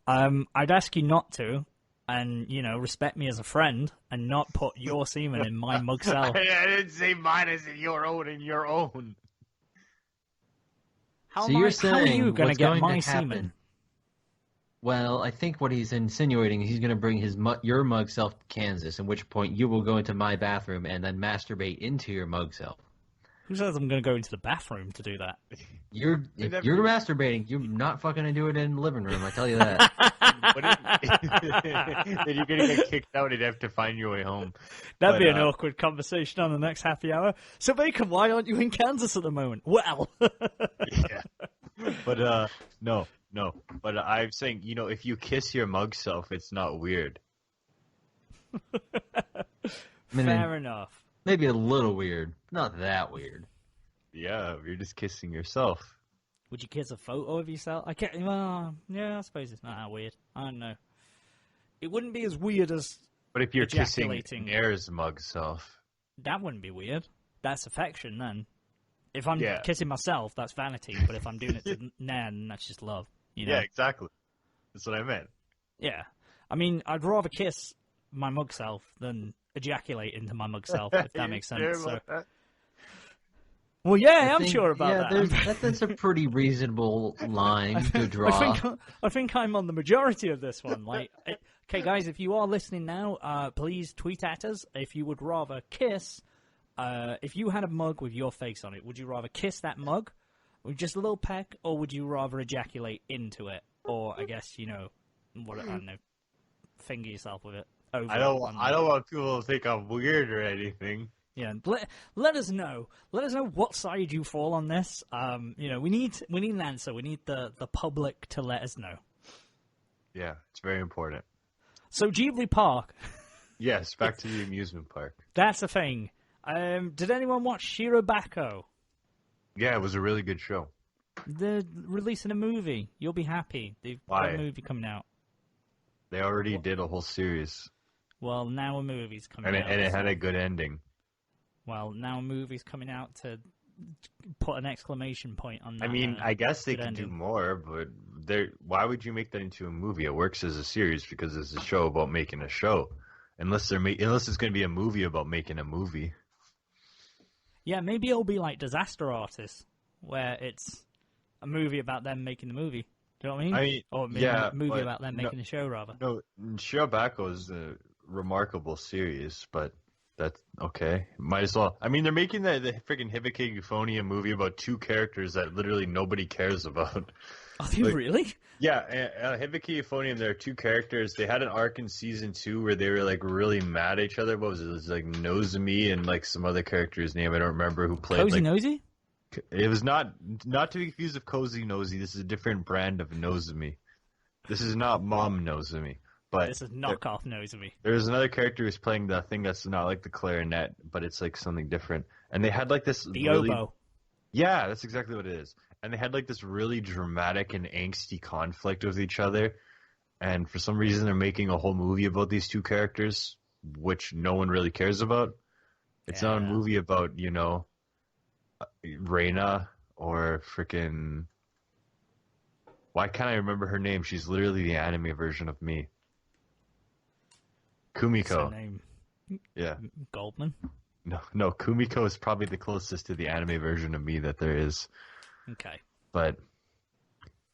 I'd ask you not to, and, you know, respect me as a friend, and not put your semen in my mug self. I didn't say mine, I said your own and your own. How are you going to get my semen? Well, I think what he's insinuating is he's going to bring your mug self to Kansas, in which point you will go into my bathroom and then masturbate into your mug self. Who says I'm going to go into the bathroom to do that? If you're masturbating, you're not fucking going to do it in the living room, I tell you that. Then you're going to get kicked out and have to find your way home. That'd be an awkward conversation on the next happy hour. So, Bacon, why aren't you in Kansas at the moment? Well. Yeah. But, no. But I'm saying, you know, if you kiss your mug self, it's not weird. Fair enough. Maybe a little weird. Not that weird. Yeah, you're just kissing yourself. Would you kiss a photo of yourself? I can't. Well, yeah, I suppose it's not that weird. I don't know. It wouldn't be as weird as. But if you're kissing Nair's mug self, that wouldn't be weird. That's affection then. If I'm kissing myself, that's vanity. But if I'm doing it to Nair, then that's just love. You know? Yeah, exactly. That's what I meant. Yeah, I mean, I'd rather kiss my mug self than ejaculate into my mug self, if that makes sense. So. Well, yeah, I'm sure about that. That's a pretty reasonable line to draw. I think I'm on the majority of this one. Like, okay, guys, if you are listening now, please tweet at us if you would rather kiss. If you had a mug with your face on it, would you rather kiss that mug Just a little peck, or would you rather ejaculate into it? Or, I guess, what, I don't know, finger yourself with it. Over I don't want people to think I'm weird or anything. Yeah, let us know. Let us know what side you fall on this. We need an answer. We need the public to let us know. Yeah, it's very important. So Ghibli Park. Yes, back to the amusement park. That's the thing. Did anyone watch Shirobako? Yeah, it was a really good show. They're releasing a movie. You'll be happy. They've got a movie coming out. They already did a whole series. Well, now a movie's coming out. And it had a good ending. Well, now a movie's coming out to put an exclamation point on that. I mean, I guess they could do more, but why would you make that into a movie? It works as a series because it's a show about making a show. Unless it's going to be a movie about making a movie. Yeah, maybe it'll be like Disaster Artist, where it's a movie about them making the movie. Do you know what I mean? Or maybe a movie about them making the show, rather. No, Shirobako is a remarkable series, but that's okay. Might as well. I mean, they're making the freaking Hibiki Euphonium movie about two characters that literally nobody cares about. Are they really? Yeah, Hibiki Euphonium, there are two characters. They had an arc in season 2 where they were like really mad at each other. What was it? It was like Nozomi and like some other character's name. I don't remember who played. Cozy Nosy? It was not to be confused with Cozy Nosy. This is a different brand of Nozomi. This is not Mom Nozomi. But this is knockoff Nozomi. There's another character who's playing the thing that's not like the clarinet, but it's like something different. And they had like this oboe. Yeah, that's exactly what it is. And they had like this really dramatic and angsty conflict with each other. And for some reason, they're making a whole movie about these two characters, which no one really cares about. It's not a movie about, Reina or freaking... Why can't I remember her name? She's literally the anime version of me. Kumiko. What's her name? Yeah. Goldman? No, Kumiko is probably the closest to the anime version of me that there is. Okay. But,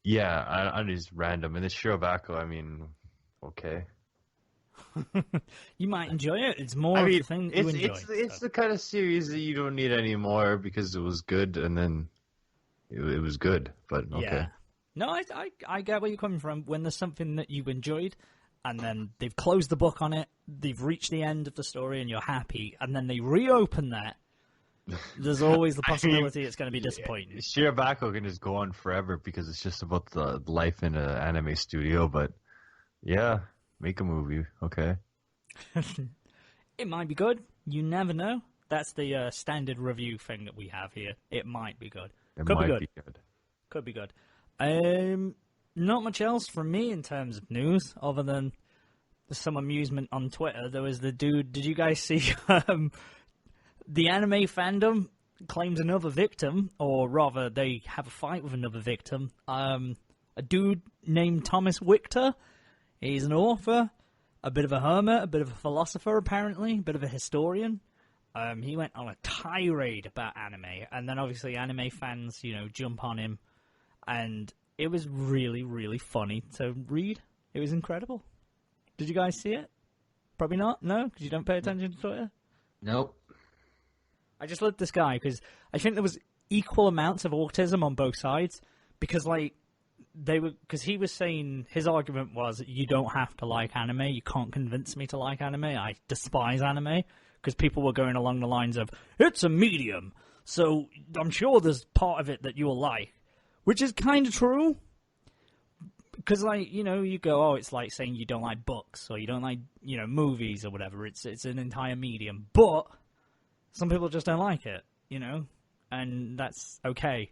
yeah, I'm just random. And this Shirobako, I mean, okay. You might enjoy it. It's more of the thing that you enjoy. It's the kind of series that you don't need anymore because it was good and then it was good. But, okay. Yeah. No, I get where you're coming from. When there's something that you enjoyed, and then they've closed the book on it, they've reached the end of the story, and you're happy, and then they reopen that, there's always the possibility it's going to be disappointing. Shirobako can just go on forever because it's just about the life in an anime studio, but yeah, make a movie, okay. It might be good. You never know. That's the standard review thing that we have here. It might be good. Could be good. Could be good. Not much else from me in terms of news, other than some amusement on Twitter. There was the dude. Did you guys see? The anime fandom claims another victim, or rather, they have a fight with another victim. A dude named Thomas Wichter. He's an author, a bit of a hermit, a bit of a philosopher, apparently, a bit of a historian. He went on a tirade about anime, and then obviously anime fans, jump on him. And it was really, really funny to read. It was incredible. Did you guys see it? Probably not? No? Because you don't pay attention to Twitter? Nope. I just loved this guy because I think there was equal amounts of autism on both sides. Because, because he was saying, his argument was, you don't have to like anime. You can't convince me to like anime. I despise anime. Because people were going along the lines of, it's a medium. So I'm sure there's part of it that you'll like. Which is kind of true. Because, you go, oh, it's like saying you don't like books or you don't like, movies or whatever. It's an entire medium. But some people just don't like it, and that's okay.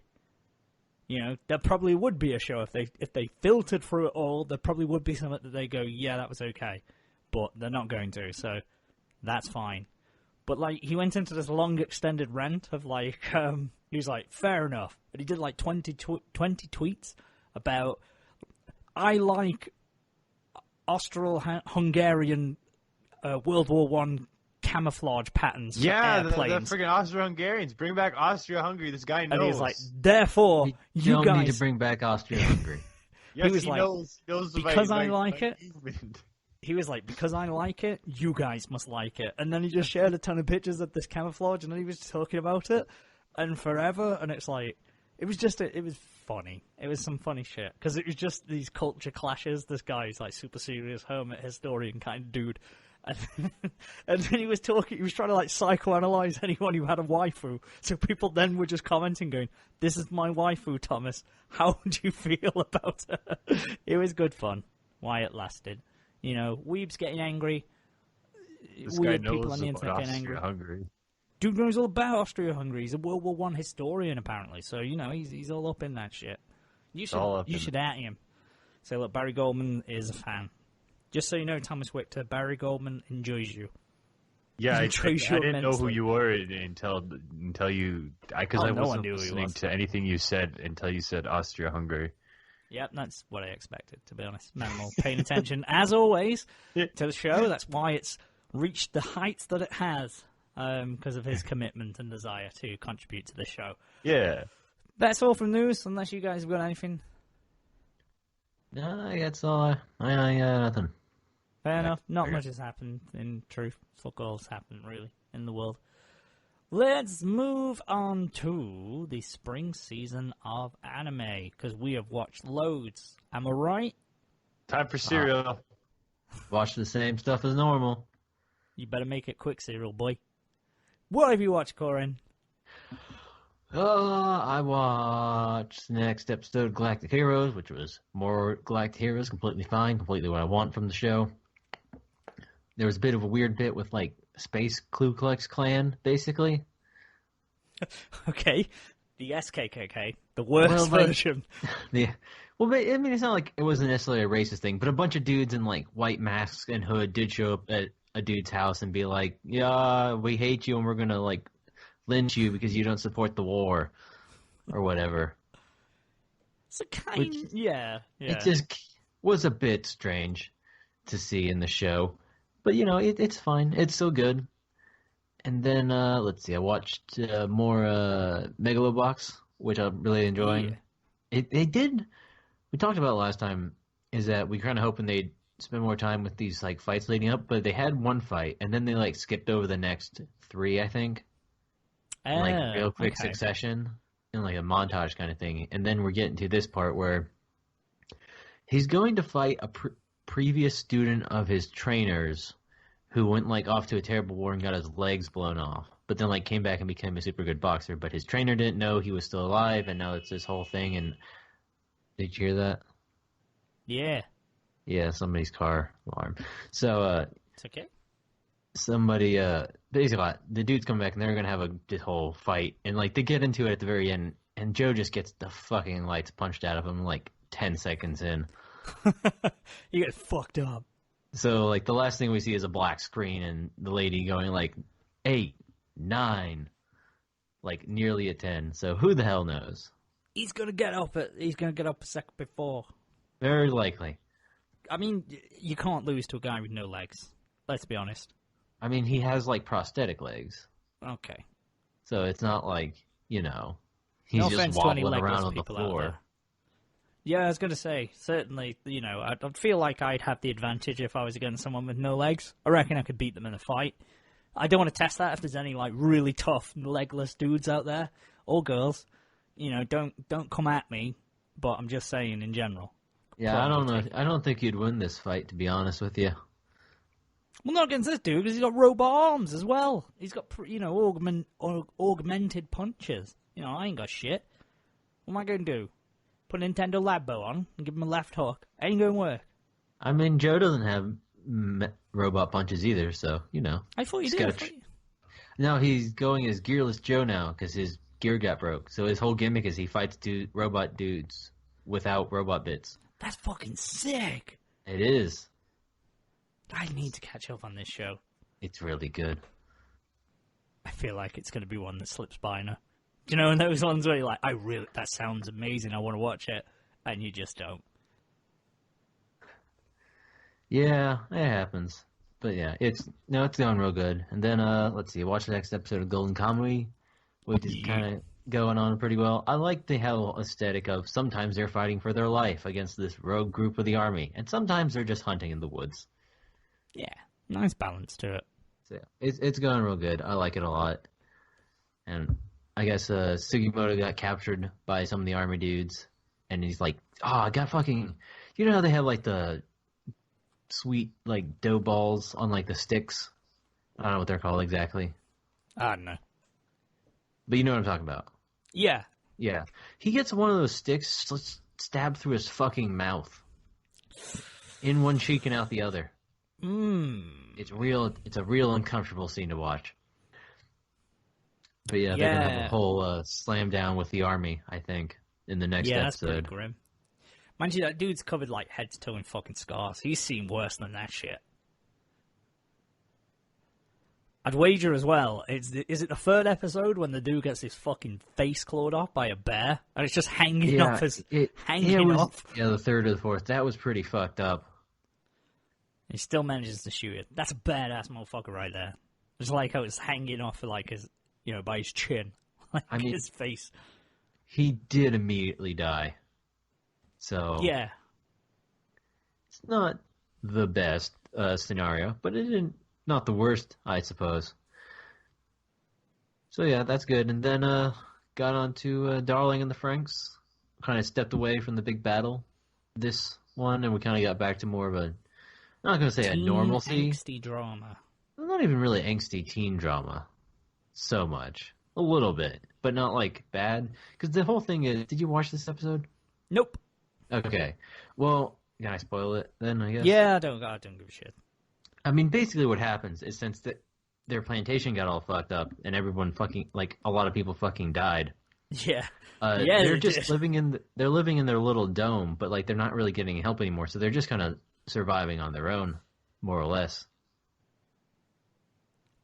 There probably would be a show if they filtered through it all. There probably would be something that they go, yeah, that was okay. But they're not going to, so that's fine. But, he went into this long extended rant of, he was like, fair enough. And he did, 20 tweets about, I like Austro-Hungarian World War One camouflage patterns for airplanes. The freaking Austro-Hungarians. Bring back Austria-Hungary. This guy knows. And he's like, therefore, you guys... don't need to bring back Austria-Hungary. Yes, he was knows because I like it... Movement. He was like, because I like it, you guys must like it. And then he just shared a ton of pictures of this camouflage, and then he was talking about it, and forever, and it's like, It was it was funny. It was some funny shit. Because it was just these culture clashes. This guy's like super serious hermit historian kind of dude. And, and then he was trying to like psychoanalyze anyone who had a waifu. So people then were just commenting going, "This is my waifu, Thomas. How do you feel about her?" It was good fun. Why it lasted. You know, weebs getting angry. This Weird guy people knows on the about internet getting angry. Austria-Hungary. Dude knows all about Austria-Hungary. He's a World War I historian, apparently. So, you know, he's all up in that shit. You should at him. Say, look, Barry Goldman is a fan. Just so you know, Thomas Wichter, Barry Goldman enjoys you. Yeah, I enjoys you didn't know who immensely. you were until you... Because I no one wasn't knew who he listening was. to anything you said until you said Austria-Hungary. Yep, that's what I expected, to be honest. Manimal paying attention, as always, to the show. That's why it's reached the heights that it has. Because of his commitment and desire to contribute to the show. Yeah. That's all from news, unless you guys have got anything. No, that's all. I got nothing. Fair enough. Not okay. much has happened, in truth. Fuck all's happened, really, in the world. Let's move on to the spring season of anime, because we have watched loads. Am I right? Time for cereal. Watch the same stuff as normal. You better make it quick, serial boy. What have you watched, Coryn? I watched the next episode of Galactic Heroes, which was more Galactic Heroes, completely fine, completely what I want from the show. There was a bit of a weird bit with, like, Space Ku Klux Klan, basically. Okay. The SKKK. The worst Well, like- version. Yeah. Well, I mean, it's not like it wasn't necessarily a racist thing, but a bunch of dudes in, like, white masks and hood did show up at a dude's house and be like, yeah, we hate you and we're gonna, like, lynch you because you don't support the war, or whatever. It's a kind... Yeah. It just was a bit strange to see in the show. But, you know, it's fine. It's still good. And then, let's see, I watched more Megalobox, which I'm really enjoying. Yeah. We talked about it last time, is that we kind of hoping they'd spend more time with these, like, fights leading up, but they had one fight, and then they, like, skipped over the next three, I think. In, like, real quick succession, in, like, a montage kind of thing. And then we're getting to this part where he's going to fight a previous student of his trainer's who went, like, off to a terrible war and got his legs blown off, but then, like, came back and became a super good boxer. But his trainer didn't know he was still alive, and now it's this whole thing. And did you hear that? Yeah. Yeah, somebody's car alarm. So, It's okay. somebody, basically, the dudes come back and they're gonna have this whole fight, and, like, they get into it at the very end, and Joe just gets the fucking lights punched out of him, like, 10 seconds in. You get fucked up. So, like, the last thing we see is a black screen and the lady going, like, 8, 9, like, nearly at 10. So who the hell knows? He's gonna get up a second before. Very likely. I mean, you can't lose to a guy with no legs. Let's be honest. I mean, he has, like, prosthetic legs. Okay. So it's not like, you know, he's No just offense to any wobbling legless around on the people out floor. there. Yeah, I was going to say, certainly, you know, I'd feel like I'd have the advantage if I was against someone with no legs. I reckon I could beat them in a fight. I don't want to test that if there's any, like, really tough legless dudes out there, or girls. You know, don't come at me, but I'm just saying in general. Yeah, I don't know. I don't think you'd win this fight, to be honest with you. Well, not against this dude, because he's got robot arms as well. He's got, you know, augmented punches. You know, I ain't got shit. What am I going to do? Put a Nintendo Labo on and give him a left hook. Ain't going to work. I mean, Joe doesn't have robot punches either, so, you know. I thought you Just did. gotta No, he's going as Gearless Joe now, because his gear got broke. So his whole gimmick is he fights robot dudes without robot bits. That's fucking sick. It is. I need to catch up on this show. It's really good. I feel like it's going to be one that slips by now. Do you know, in those ones where you're like, that sounds amazing, I want to watch it, and you just don't. Yeah, it happens. But yeah, it's going real good. And then, let's see, watch the next episode of Golden Kamuy, which is kind of going on pretty well. I like the whole aesthetic of sometimes they're fighting for their life against this rogue group of the army, and sometimes they're just hunting in the woods. Yeah, nice balance to it. So yeah, it's going real good. I like it a lot. And I guess Sugimoto got captured by some of the army dudes, and he's like, "Oh, I got fucking." You know how they have like the sweet like dough balls on like the sticks? I don't know what they're called exactly, I don't know. but you know what I'm talking about. Yeah. Yeah, he gets one of those sticks stabbed through his fucking mouth, in one cheek and out the other. It's real. It's a real uncomfortable scene to watch. But yeah, they're gonna have a whole slam down with the army, I think, in the next Yeah, that's pretty episode. grim. Mind you, that dude's covered like head to toe in fucking scars. He's seen worse than that shit. I'd wager as well. Is it the third episode when the dude gets his fucking face clawed off by a bear and it's just hanging off his hanging off? Yeah, the third or the fourth. That was pretty fucked up. He still manages to shoot it. That's a badass motherfucker right there. Just like how it's hanging off like his, by his chin, like his face. He did immediately die. So yeah, it's not the best scenario, but it didn't. Not the worst, I suppose. So yeah, that's good. And then got on to Darling and the Franxx. Kind of stepped away from the big battle, this one, and we kind of got back to more of a, I'm not going to say a normalcy. Angsty drama. Not even really angsty teen drama, so much. A little bit, but not like bad. Because the whole thing is, did you watch this episode? Nope. Okay. Well, can I spoil it then, I guess? Yeah, I don't give a shit. I mean, basically what happens is since their plantation got all fucked up and everyone fucking, like, a lot of people fucking died. Yeah. They're just living in their little dome, but, like, they're not really getting help anymore, so they're just kind of surviving on their own, more or less.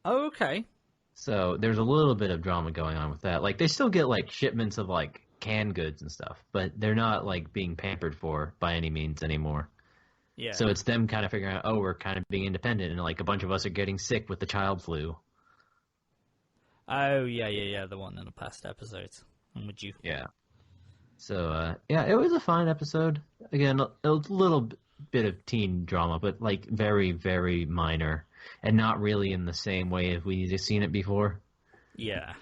Oh, okay. So there's a little bit of drama going on with that. Like, they still get, like, shipments of, like, canned goods and stuff, but they're not, like, being pampered for by any means anymore. Yeah. So it's them kind of figuring out, we're kind of being independent, and like a bunch of us are getting sick with the child flu. Oh, yeah, the one in the past episodes. I'm with you. Yeah. So, yeah, it was a fine episode. Again, a little bit of teen drama, but like very, very minor, and not really in the same way as we've seen it before. Yeah.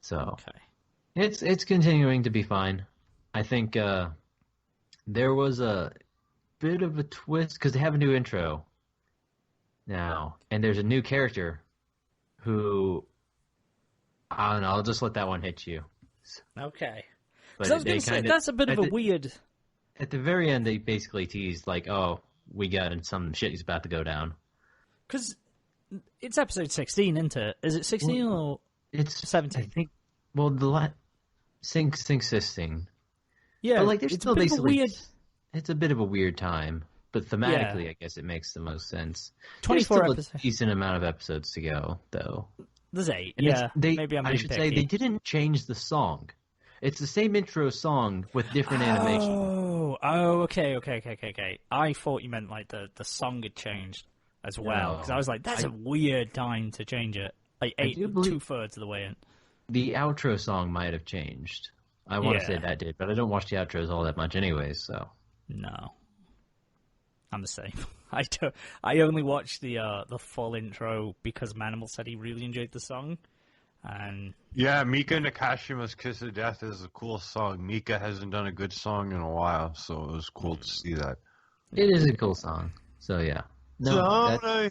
So, okay. It's continuing to be fine. I think there was a bit of a twist because they have a new intro now, and there's a new character who, I don't know, I'll just let that one hit you. Okay. But I was going to say, that's a bit of a weird... At the very end, they basically teased, like, oh, we got some shit is about to go down. Because it's episode 16, isn't it? Is it 16 or it's 17? I think, well, Sync 16. Yeah, but, like, they're still basically... weird... It's a bit of a weird time, but thematically, I guess it makes the most sense. 24 There's still episodes. a decent amount of episodes to go, though. There's 8, And yeah. maybe I'm I being should picky. say they didn't change the song. It's the same intro song with different animation. Okay. I thought you meant like the song had changed as well, because I was like, that's a weird time to change it. Like 2/3 of the way in. The outro song might have changed. I want to say Yeah. that did, but I don't watch the outros all that much anyways, so... No, I'm the same. I only watched the full intro because Manimal said he really enjoyed the song, and Yeah, Mika Nakashima's Kiss of Death is a cool song. Mika hasn't done a good song in a while, so it was cool to see that. It is a cool song, so yeah. No, I'm not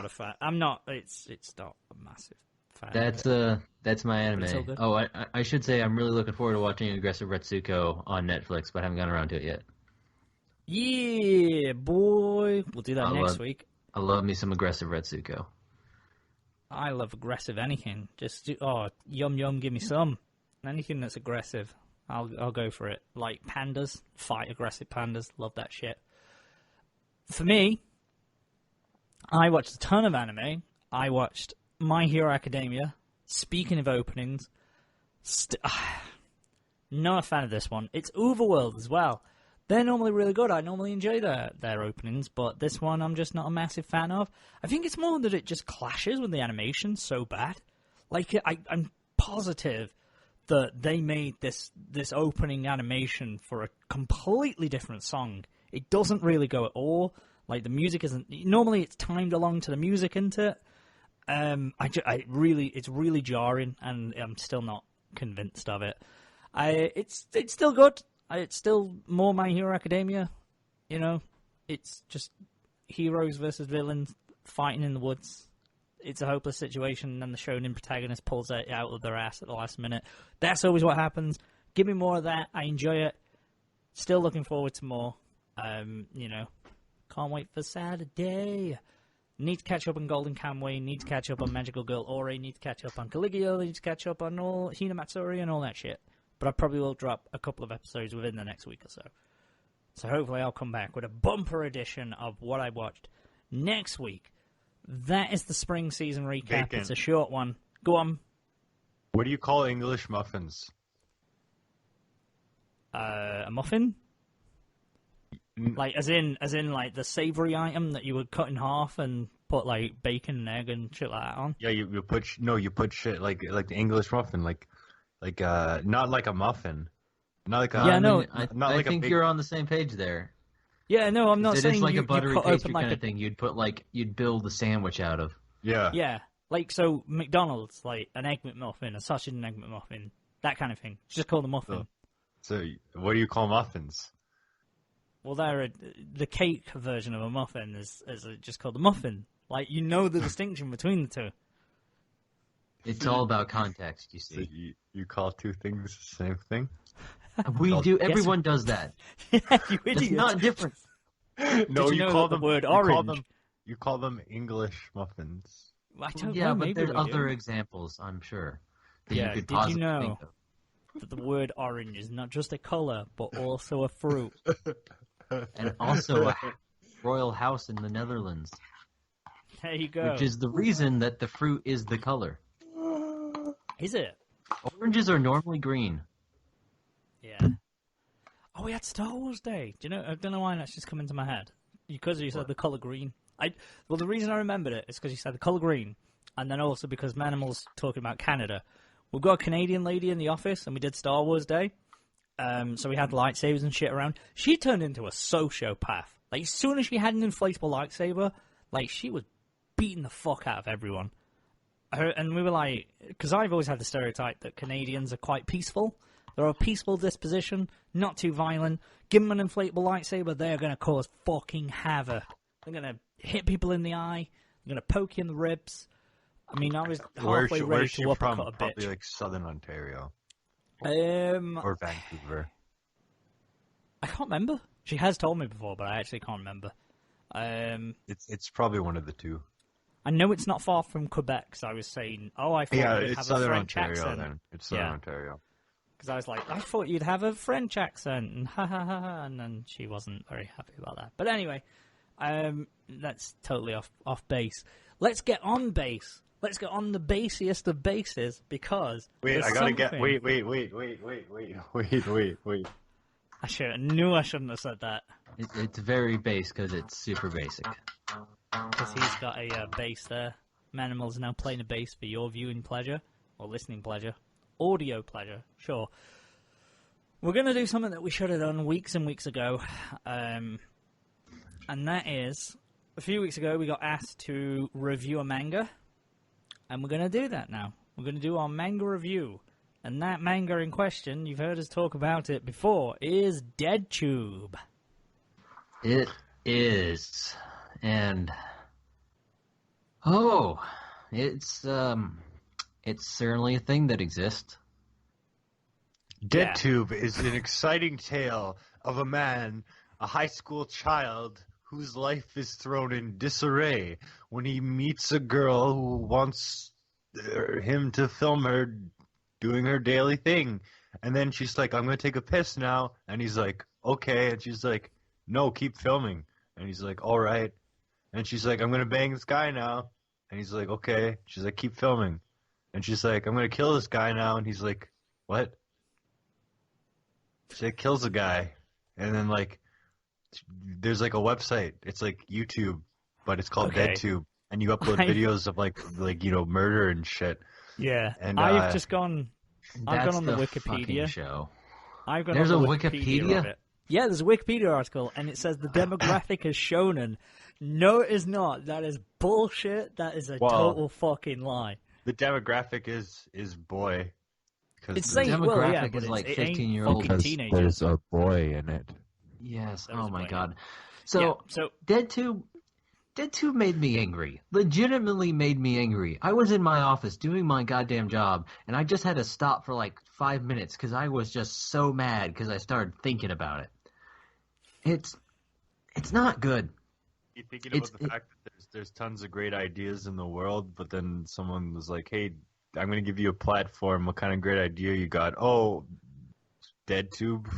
a fan. I'm not. It's not a massive fan. that's my It's all anime. good. Oh, I should say I'm really looking forward to watching Aggressive Retsuko on Netflix, but I haven't gotten around to it yet. Yeah, boy. We'll do that next week. I love me some Aggressive Retsuko. I love aggressive anything. Just yum, give me some. Anything that's aggressive, I'll go for it. Like pandas, fight aggressive pandas. Love that shit. For me, I watched a ton of anime. I watched My Hero Academia. Speaking of openings, not a fan of this one. It's Overworld as well. They're normally really good. I normally enjoy their openings, but this one I'm just not a massive fan of. I think it's more that it just clashes with the animation so bad. Like, I'm positive that they made this opening animation for a completely different song. It doesn't really go at all. Like, the music isn't... Normally it's timed along to the music, isn't it? It's really jarring, and I'm still not convinced of it. It's still good. It's still more My Hero Academia. You know, it's just heroes versus villains fighting in the woods. It's a hopeless situation, and then the shonen protagonist pulls it out of their ass at the last minute. That's always what happens. Give me more of that. I enjoy it. Still looking forward to more. You know, can't wait for Saturday. Need to catch up on Golden Kamuy. Need to catch up on Magical Girl Ori. Need to catch up on Caligula. Need to catch up on all Hina Matsuri and all that shit. But I probably will drop a couple of episodes within the next week or so. So hopefully I'll come back with a bumper edition of what I watched next week. That is the spring season recap. Vacant. It's a short one. Go on. What do you call English muffins? A muffin? Like as in like the savory item that you would cut in half and put like bacon and egg and shit like that on. Yeah, you put shit like the English muffin, like not like a muffin, not like a Yeah, no, I think you're on the same page there. Yeah, no, I'm not It saying is like you a buttery cut pastry open kind of thing. You'd build a sandwich out of. yeah. Yeah, like so McDonald's, like an egg McMuffin, a sausage and egg McMuffin, that kind of thing. Just call them muffin. So what do you call muffins? Well, the cake version of a muffin is just called a muffin. Like, you know the distinction between the two. It's all about context, you So see. you call two things the same thing? We do. Everyone does that. Yeah, you It's idiot. not different. No, you know call that the them word you call orange- them you call them English muffins. I don't Yeah, know, but maybe there's we other do. examples, I'm sure. That Yeah, you could did you possibly know- think of. That the word orange is not just a colour, but also a fruit. And also a royal house in the Netherlands, There you go. which is the reason that the fruit is the color. Is it? Oranges are normally green. Yeah. Oh, we had Star Wars Day. Do you know? I don't know why that's just come into my head. Because you said the colour green. Well, the reason I remembered it is because you said the colour green, and then also because Manimal's talking about Canada. We've got a Canadian lady in the office, and we did Star Wars Day. So we had lightsabers and shit around. She turned into a sociopath. Like, as soon as she had an inflatable lightsaber, like, she was beating the fuck out of everyone. And we were like, because I've always had the stereotype that Canadians are quite peaceful. They're a peaceful disposition, not too violent. Give them an inflatable lightsaber, they're going to cause fucking havoc. They're going to hit people in the eye. They're going to poke you in the ribs. I mean, I was halfway ready Where's she to from? uppercut a Probably bitch. like Southern Ontario Or Vancouver. I can't remember. She has told me before, but I actually can't remember. It's probably one of the two. I know it's not far from Quebec, so I was saying, I thought Yeah, you'd it's have Southern a French Ontario accent. then. It's Southern Yeah. Ontario. Because I was like, I thought you'd have a French accent, and ha ha ha ha, and then she wasn't very happy about that. But anyway, that's totally off base. Let's get on base. Let's get on the basiest of bases, because Wait, there's I gotta get. something- Wait. I knew I shouldn't have said that, It's very base because it's super basic. because he's got a bass there. Manimal's now playing a bass for your viewing pleasure, or listening pleasure, audio pleasure, sure. We're going to do something that we should have done weeks and weeks ago, and that is, a few weeks ago we got asked to review a manga, and we're going to do that now. We're going to do our manga review, and that manga in question, you've heard us talk about it before, is Dead Tube. It is, and it's certainly a thing that exists. Dead Yeah. Tube is an exciting tale of a man, a high school child, whose life is thrown in disarray when he meets a girl who wants him to film her doing her daily thing. And then she's like, I'm going to take a piss now. And he's like, okay. And she's like, no, keep filming. And he's like, all right. And she's like, I'm going to bang this guy now. And he's like, okay. She's like, keep filming. And she's like, I'm going to kill this guy now. And he's like, what? She like, kills a guy. And then, like, there's, like, a website. It's, like, YouTube, but it's called Okay. DeadTube. And you upload I- videos of, like, murder and shit. Yeah, And, I've just gone... I've That's gone on the fucking Wikipedia. show. I've gone There's on the a Wikipedia Wikipedia? of it. Yeah, there's a Wikipedia article, and it says the demographic is shonen. No, it is not. That is bullshit. That is a total fucking lie. The demographic is boy. It's The saying, demographic but is like it ain't 15-year-old. fucking teenagers. There's a boy in it. Yes. That was Oh my a god. Yeah, So Dead Tube made me angry. Legitimately made me angry. I was in my office doing my goddamn job, and I just had to stop for like 5 minutes because I was just so mad because I started thinking about it. It's not good. You're thinking about the fact that there's tons of great ideas in the world, but then someone was like, "Hey, I'm going to give you a platform. What kind of great idea you got?" Oh, Dead Tube.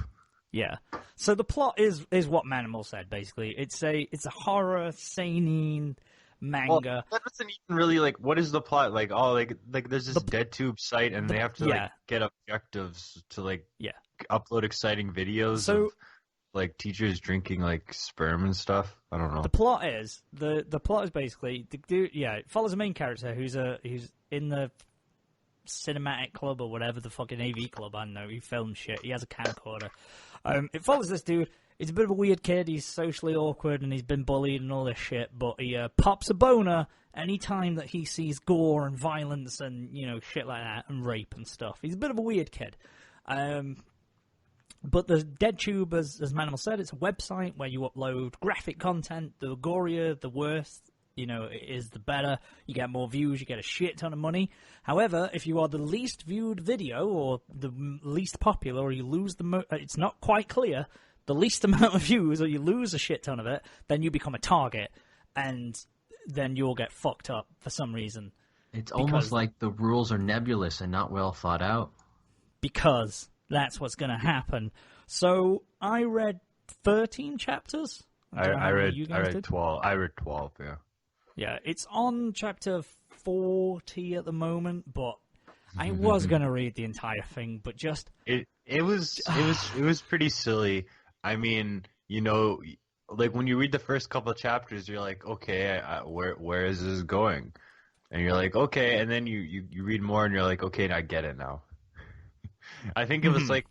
Yeah. So the plot is what Manimal said. Basically, it's a horror seinen manga. Well, that doesn't even really like. What is the plot like? Oh, like there's this Dead Tube site, and they have to like get objectives to like upload exciting videos of like teachers drinking like sperm and stuff. I don't know. The plot is basically the dude. Yeah, it follows a main character who's in the cinematic club or whatever, the fucking AV club. I don't know. He films shit. He has a camcorder. It follows this dude. He's a bit of a weird kid. He's socially awkward and he's been bullied and all this shit. But he pops a boner anytime that he sees gore and violence and shit like that and rape and stuff. He's a bit of a weird kid. But the DeadTube, as Manimal said, it's a website where you upload graphic content. The gorier, the worse, it is the better. You get more views, you get a shit ton of money. However, if you are the least viewed video or the least popular, or you lose it's not quite clear, the least amount of views, or you lose a shit ton of it, then you become a target, and then you'll get fucked up for some reason. It's almost like the rules are nebulous and not well thought out. Because that's what's going to happen. So I read 13 chapters. I read 12. I read 12. Yeah. Yeah, it's on chapter 40 at the moment, but I was going to read the entire thing, but just it was pretty silly. I mean, like when you read the first couple of chapters, you're like, okay, where is this going? And you're like, okay, and then you read more, and you're like, okay, I get it now. I think it was like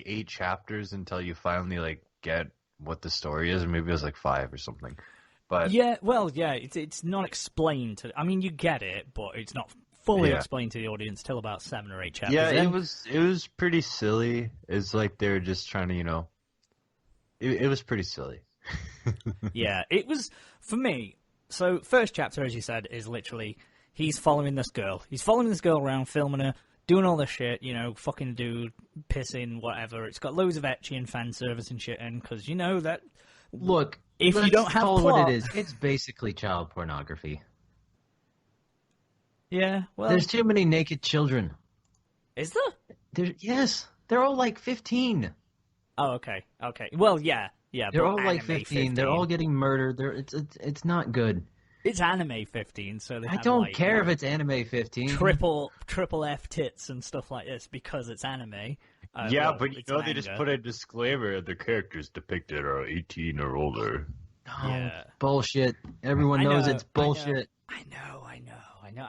8 chapters until you finally like get what the story is, or maybe it was like 5 or something. But it's not explained to. I mean, you get it, but it's not fully explained to the audience till about 7 or 8 chapters. Yeah, in. it was pretty silly. It's like they were just trying to, it was pretty silly. Yeah, it was for me. So first chapter, as you said, is literally he's following this girl. He's following this girl around, filming her, doing all this shit, fucking a dude, pissing, whatever. It's got loads of ecchi and fan service and shit in, because that. Look, if you don't have call plot, it what it is. It's basically child pornography. Yeah, well, there's too many naked children. Is there? Yes, they're all like 15. Oh, okay. Well, yeah. They're all like 15. They're all getting murdered. It's not good. It's anime 15, so they I don't care if it's anime 15. Triple F tits and stuff like this because it's anime. But they just put a disclaimer: the characters depicted are 18 or older. No, bullshit. Everyone knows it's bullshit. I know.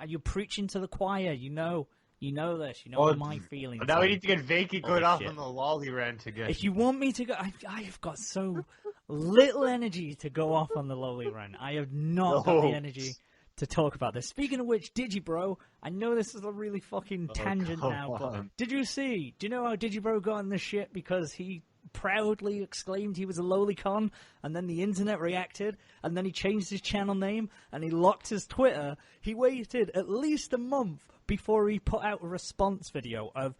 You're preaching to the choir. You know this. You know what my feelings. Now we need to get Vacant going off on the lolly rant again. If you want me to go, I have got so little energy to go off on the lolly rant. I have not got the energy to talk about this. Speaking of which, Digibro, I know this is a really fucking tangent now, but do you know how Digibro got in this shit? Because he proudly exclaimed he was a lolicon, and then the internet reacted, and then he changed his channel name, and he locked his Twitter. He waited at least a month before he put out a response video of,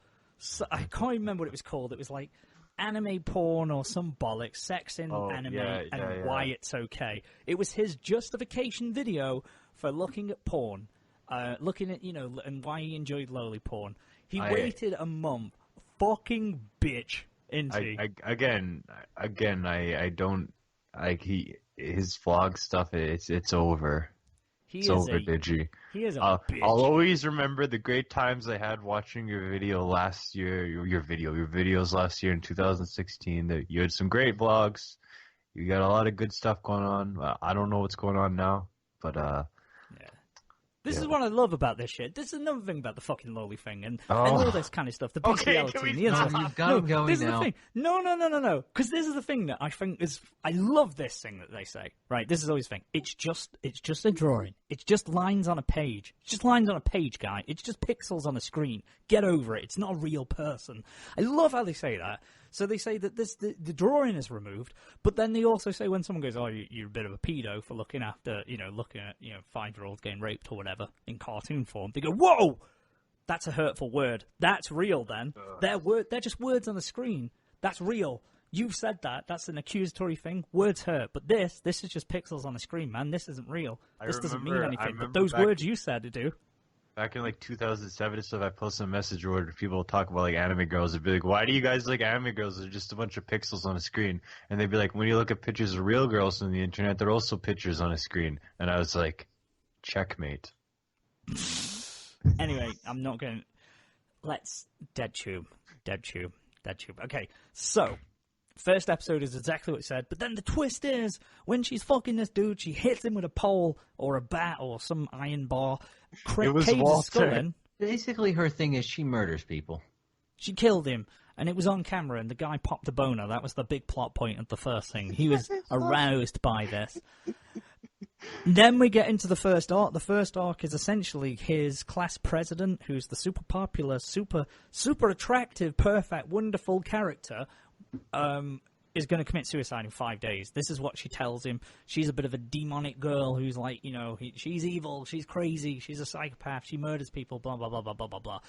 I can't remember what it was called. It was like anime porn or some bollocks, sex in anime, and why it's okay. It was his justification video for looking at porn, looking at, and why he enjoyed loli porn. He waited a month. Fucking bitch. Again, I don't like his vlog stuff. It's over. It's over, Digi. He is a bitch. I'll always remember the great times I had watching your video last year. Your videos last year in 2016. That you had some great vlogs. You got a lot of good stuff going on. I don't know what's going on now, but This is what I love about this shit. This is another thing about the fucking lolly thing and Oh. all this kind of stuff. The bestiality can we and the stop? incest. You've got 'em going this is now. the thing. No. Because this is the thing that I think is. I love this thing that they say. Right. This is always the thing. It's just a drawing. It's just lines on a page. It's just lines on a page, guy. It's just pixels on a screen. Get over it. It's not a real person. I love how they say that. So they say that the drawing is removed, but then they also say when someone goes, "Oh, you're a bit of a pedo for looking at 5-year-olds getting raped or whatever in cartoon form," they go, "Whoa, that's a hurtful word. That's real. Then they're just words on the screen. That's real. You've said that. That's an accusatory thing. Words hurt, but this is just pixels on a screen, man. This isn't real. This doesn't mean anything. But those words you said do." Back in like 2007 and stuff, I posted a message where people talk about like anime girls. They'd be like, "Why do you guys like anime girls? They're just a bunch of pixels on a screen." And they'd be like, "When you look at pictures of real girls on the internet, they're also pictures on a screen." And I was like, "Checkmate." Anyway, I'm not going. Let's dead tube. Okay, so first episode is exactly what it said, but then the twist is when she's fucking this dude, she hits him with a pole or a bat or some iron bar. It was Caves his Walter. skull in. Basically, her thing is she murders people. She killed him, and it was on camera, and the guy popped a boner. That was the big plot point of the first thing. He was aroused by this. Then we get into the first arc. The first arc is essentially his class president, who's the super popular, super attractive, perfect, wonderful character, is going to commit suicide in 5 days. This is what she tells him. She's a bit of a demonic girl who's like, she's evil, she's crazy, she's a psychopath, she murders people, blah, blah, blah, blah, blah, blah, blah.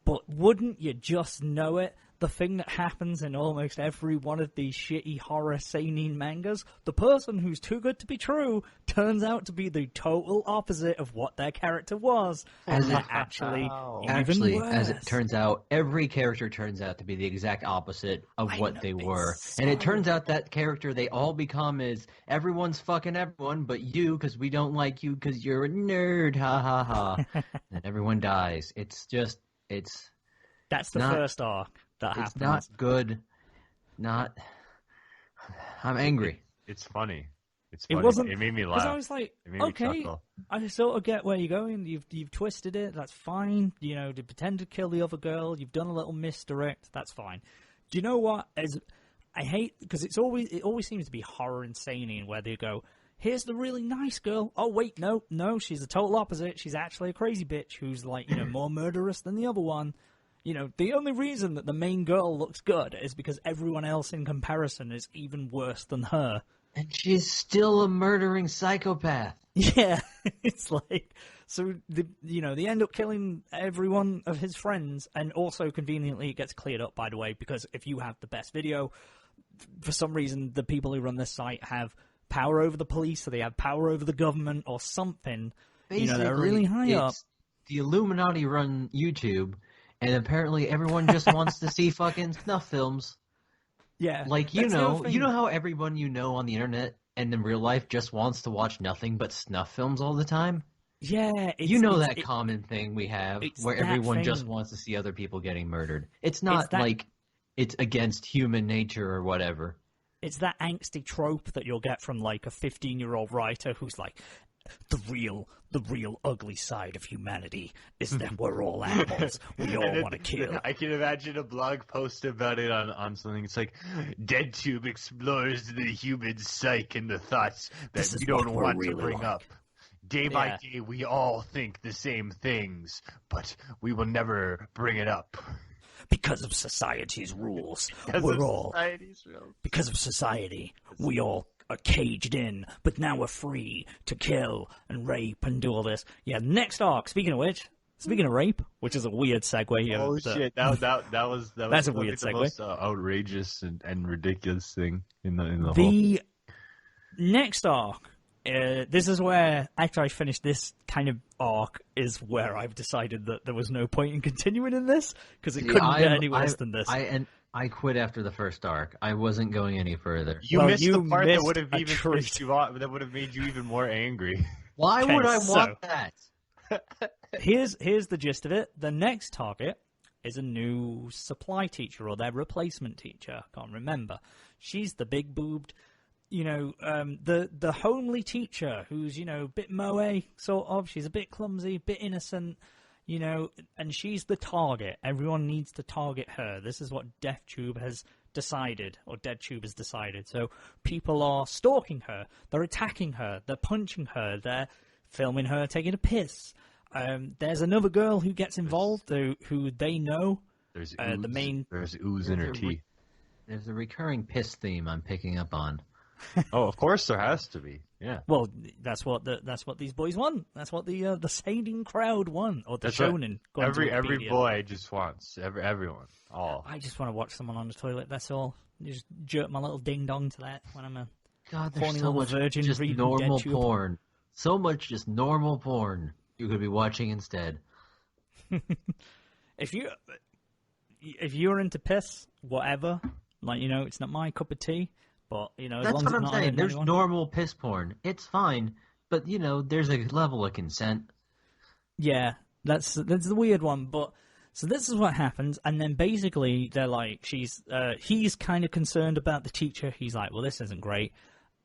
But wouldn't you just know it? The thing that happens in almost every one of these shitty horror seinen mangas, the person who's too good to be true turns out to be the total opposite of what their character was. And they're actually even worse. As it turns out, every character turns out to be the exact opposite of what they were. And it turns out that character they all become is everyone's fucking everyone but you because we don't like you because you're a nerd, ha ha ha. And everyone dies. It's That's the first arc that happens. It's not good. I'm angry. It's funny. It's It funny. wasn't. It made me Because laugh. I was like, It made me okay, chuckle. I sort of get where you're going. You've twisted it. That's fine. To pretend to kill the other girl. You've done a little misdirect. That's fine. Do you know what? I hate because it always seems to be horror and seinen where they go, here's the really nice girl. Oh wait, no, she's the total opposite. She's actually a crazy bitch who's like more murderous than the other one. The only reason that the main girl looks good is because everyone else in comparison is even worse than her. And she's still a murdering psychopath. Yeah, it's like, so, they end up killing every one of his friends, and also, conveniently, it gets cleared up, by the way, because if you have the best video, for some reason, the people who run this site have power over the police, or they have power over the government, or something. Basically, they're really high up. The Illuminati run YouTube, and apparently everyone just wants to see fucking snuff films. Yeah. Like, you know how everyone on the internet and in real life just wants to watch nothing but snuff films all the time? Yeah. That common thing we have where everyone just thing. wants to see other people getting murdered. It's not like it's against human nature or whatever. It's that angsty trope that you'll get from like a 15-year-old writer who's like, the real ugly side of humanity is that we're all animals. We all want to kill. I can imagine a blog post about it on something. It's like, DeadTube explores the human psyche and the thoughts that we don't want to bring up. Day by day, we all think the same things, but we will never bring it up. Because of society's rules. Because of society, we all are caged in, but now we're free to kill and rape and do all this. Yeah, next arc, speaking of rape, which is a weird segue. Oh shit, that was that's a weird the segue. most outrageous and ridiculous thing in the whole. The next arc, this is where, after I finished this kind of arc, is where I've decided that there was no point in continuing in this, because it couldn't get any worse than this. I quit after the first arc. I wasn't going any further. You missed the part that would have even pissed you off, that would have made you even more angry. Why would I want that? Here's the gist of it. The next target is a new supply teacher, or their replacement teacher. I can't remember. She's the big-boobed, the homely teacher who's, a bit moe, sort of. She's a bit clumsy, a bit innocent, and she's the target. Everyone needs to target her. This is what DeathTube has decided, or DeadTube has decided. So people are stalking her, they're attacking her, they're punching her, they're filming her taking a piss. There's another girl who gets involved who they know. There's There's ooze in her teeth. There's a recurring piss theme I'm picking up on. Oh, of course there has to be. Yeah. Well, that's what these boys want. That's what the seinen crowd want, or the shonen. Every boy just wants everyone. All. I just want to watch someone on the toilet. That's all. Just jerk my little ding dong to that when I'm a there's horny so little much virgin just reading normal DeadTube. porn. So much just normal porn you could be watching instead. If you're into piss, whatever. It's not my cup of tea. But, as That's long what as I'm it's not saying. hurting There's anyone. normal piss porn. It's fine. But, there's a level of consent. Yeah, that's the weird one. But so this is what happens, and then basically they're like, he's kind of concerned about the teacher. He's like, well, this isn't great.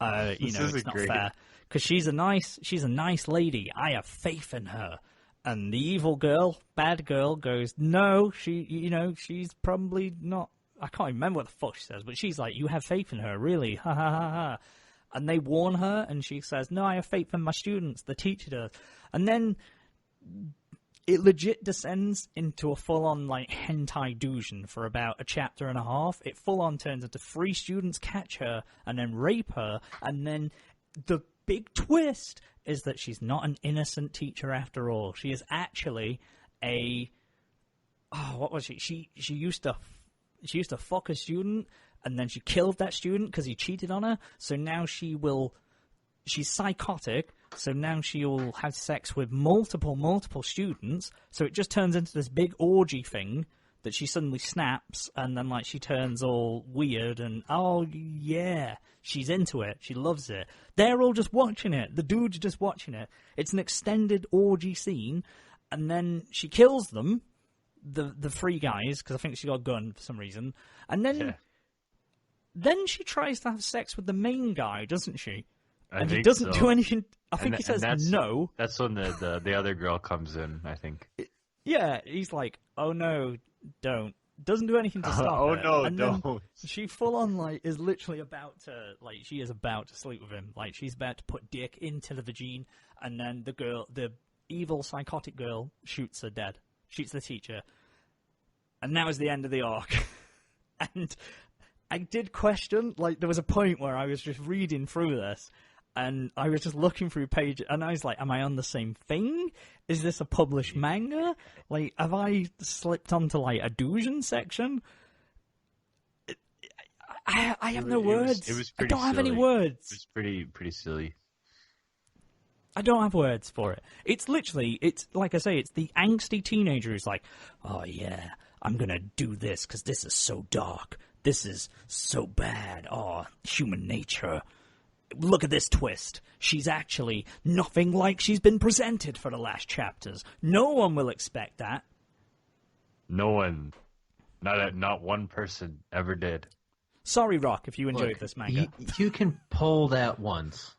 It's not fair because she's a nice lady. I have faith in her. And the evil girl, bad girl, goes, no, she's probably not. I can't remember what the fuck she says, but she's like, you have faith in her, really? Ha ha ha ha. And they warn her, and she says, no, I have faith in my students, the teacher does. And then it legit descends into a full-on, hentai doujon for about a chapter and a half. It full-on turns into 3 students catch her and then rape her, and then the big twist is that she's not an innocent teacher after all. She is actually what was she? She used to fuck a student, and then she killed that student because he cheated on her. So now she's psychotic. So now she'll have sex with multiple students. So it just turns into this big orgy thing that she suddenly snaps, and then she turns all weird, and oh yeah, she's into it. She loves it. They're all just watching it. The dude's just watching it. It's an extended orgy scene, and then she kills them. The 3 guys, because I think she got a gun for some reason, and then she tries to have sex with the main guy, doesn't she? And he doesn't do anything. I think he says no. That's when the other girl comes in, I think. Yeah, he's like, oh no, don't. Doesn't do anything to stop oh her. no, and don't. Then she full on is literally about to she is about to sleep with him. She's about to put dick into the vagine, and then the evil psychotic girl shoots her dead. Shoots the teacher. And that was the end of the arc. And I did question, there was a point where I was just reading through this, and I was just looking through pages, and I was like, am I on the same thing? Is this a published manga? Have I slipped onto, a doujon section? I have no words. It was I pretty don't have any silly. words. It was pretty silly. I don't have words for it. It's literally, like I say, it's the angsty teenager who's like, oh yeah, I'm gonna do this because this is so dark. This is so bad. Oh, human nature. Look at this twist. She's actually nothing like she's been presented for the last chapters. No one will expect that. No one, not one person ever did. Sorry, Rock, if you enjoyed this manga. You can pull that once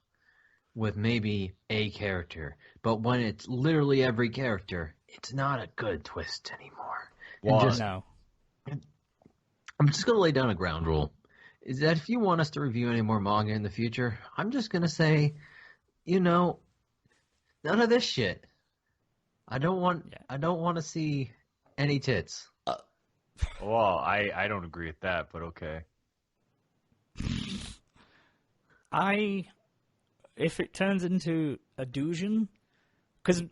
with maybe a character, but when it's literally every character, it's not a good twist anymore. Well, No. I'm just going to lay down a ground rule. Is that if you want us to review any more manga in the future, I'm just going to say, none of this shit. I don't want to see any tits. Well, I don't agree with that, but okay. If it turns into a doujon, because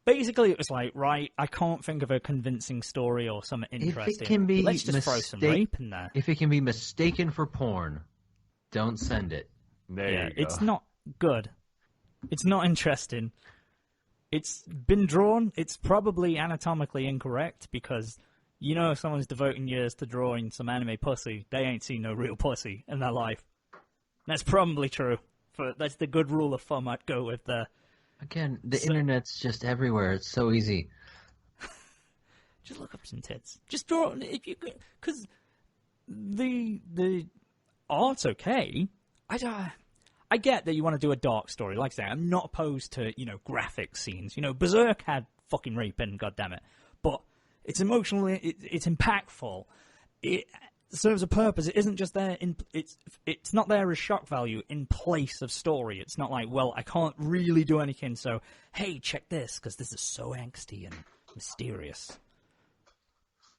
basically it was right, I can't think of a convincing story or something interesting. If it can be Let's just throw some rape in there. If it can be mistaken for porn, don't send it. There you go. It's not good. It's not interesting. It's been drawn. It's probably anatomically incorrect because, if someone's devoting years to drawing some anime pussy, they ain't seen no real pussy in their life. That's probably true. That's the good rule of thumb I'd go with there. Again, the internet's just everywhere. It's so easy. Just look up some tits. Just draw if you because the art's okay. I get that you want to do a dark story. Like I say, I'm not opposed to, graphic scenes. Berserk had fucking raping, goddammit. But it's emotionally, it's impactful. It serves a purpose. It isn't just there it's not there as shock value in place of story. It's not like, well, I can't really do anything, so hey, check this because this is so angsty and mysterious.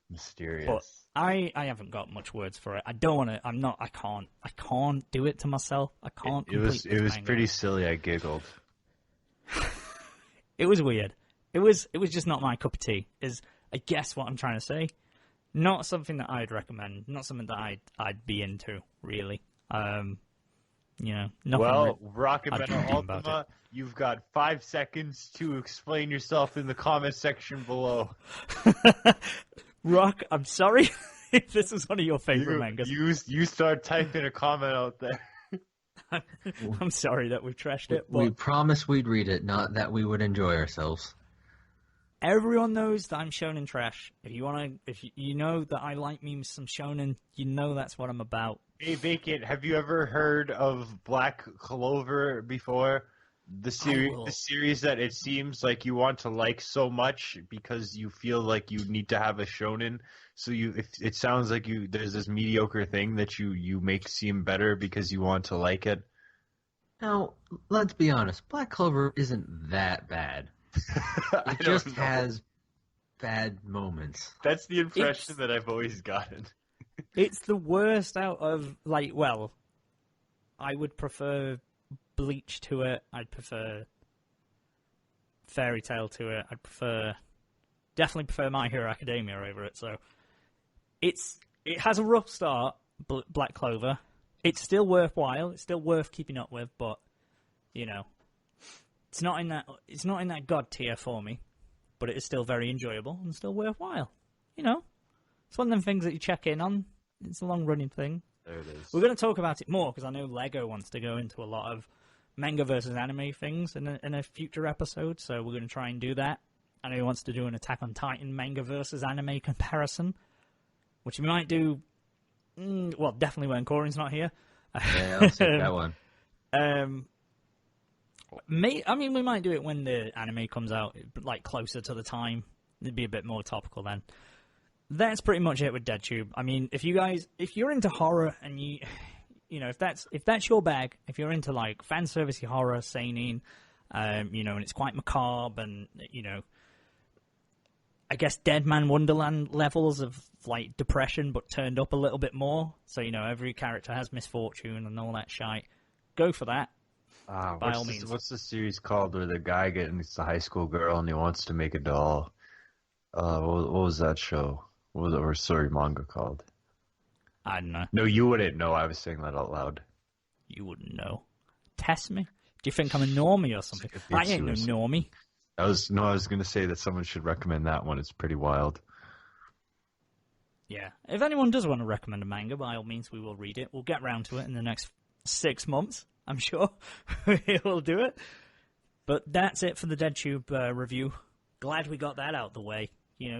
Mysterious. But I haven't got much words for it. I don't want to. I can't do it to myself. I can't. It was manga. pretty silly. I giggled. It was weird. It was just not my cup of tea. Is I guess what I'm trying to say. Not something that I'd recommend. Not something that I'd be into really. Nothing. Well, Rocket I'd Metal dream about Ultima, you've got 5 seconds to explain yourself in the comment section below. Rock, I'm sorry if this is one of your favorite mangas. You start typing a comment out there. I'm sorry that we've trashed it, but We promised we'd read it, not that we would enjoy ourselves. everyone knows that I'm shonen trash. If you know that I like me some shonen, that's what I'm about. Hey, Vacant, have you ever heard of Black Clover before? The series that it seems like you want to like so much because you feel like you need to have a shonen. So it sounds like there's this mediocre thing that you make seem better because you want to like it. Now, let's be honest. Black Clover isn't that bad. It just has bad moments. That's the impression that I've always gotten. It's the worst out of, I would prefer Bleach to it. I'd prefer Fairy Tail to it. Definitely prefer My Hero Academia over it. So it has a rough start, Black Clover. It's still worthwhile. It's still worth keeping up with, but it's not in that god tier for me. But it is still very enjoyable and still worthwhile. It's one of them things that you check in on. It's a long-running thing. There it is. We're going to talk about it more because I know Lego wants to go into a lot of manga versus anime things in a future episode, so we're going to try and do that. I know he wants to do an Attack on Titan manga versus anime comparison, which we might do, definitely when Coryn's not here. Yeah, I'll take that one. We might do it when the anime comes out, closer to the time. It'd be a bit more topical then. That's pretty much it with DeadTube. I mean, if you're into horror and if that's your bag, if you're into fan servicey horror, seinen, and it's quite macabre and I guess Dead Man Wonderland levels of depression, but turned up a little bit more. So every character has misfortune and all that shite. Go for that. By all means. What's the series called where the guy gets the high school girl and he wants to make a doll? What was that show? What was the manga called? I don't know. No, you wouldn't know. I was saying that out loud. You wouldn't know. Test me? Do you think I'm a normie or something? I ain't no normie. I was going to say that someone should recommend that one. It's pretty wild. Yeah. If anyone does want to recommend a manga, by all means, we will read it. We'll get round to it in the next 6 months, I'm sure. We'll do it. But that's it for the DeadTube review. Glad we got that out the way.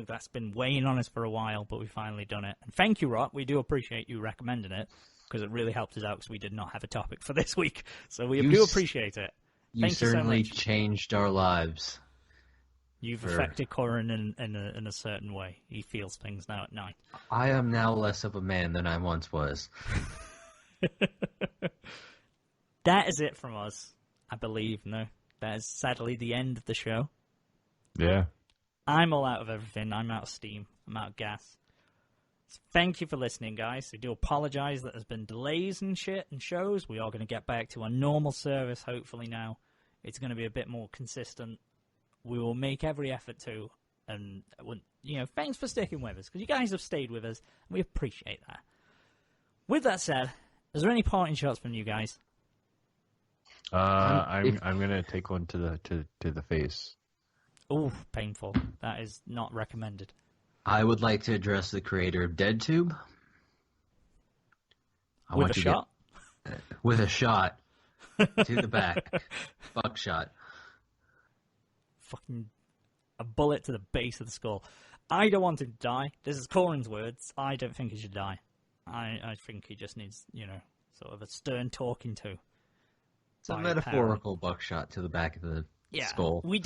That's been weighing on us for a while, but we finally done it. And thank you, Rock. We do appreciate you recommending it, because it really helped us out, because we did not have a topic for this week. So we do appreciate it. You certainly so much. Changed our lives. You've affected Coryn in a certain way. He feels things now at night. I am now less of a man than I once was. That is it from us, I believe. No, that is sadly the end of the show. Yeah. I'm all out of everything. I'm out of steam. I'm out of gas. So thank you for listening, guys. I do apologize that there's been delays and shit and shows. We are going to get back to a normal service, hopefully now. It's going to be a bit more consistent. We will make every effort to. And, thanks for sticking with us, because you guys have stayed with us, and we appreciate that. With that said, is there any parting shots from you guys? I'm gonna take one to the face. Oh, painful. That is not recommended. I would like to address the creator of DeadTube. With a shot? With a shot. To the back. Buckshot. Fucking a bullet to the base of the skull. I don't want him to die. This is Coryn's words. I don't think he should die. I think he just needs, sort of a stern talking to. It's a by metaphorical buckshot to the back of the skull. We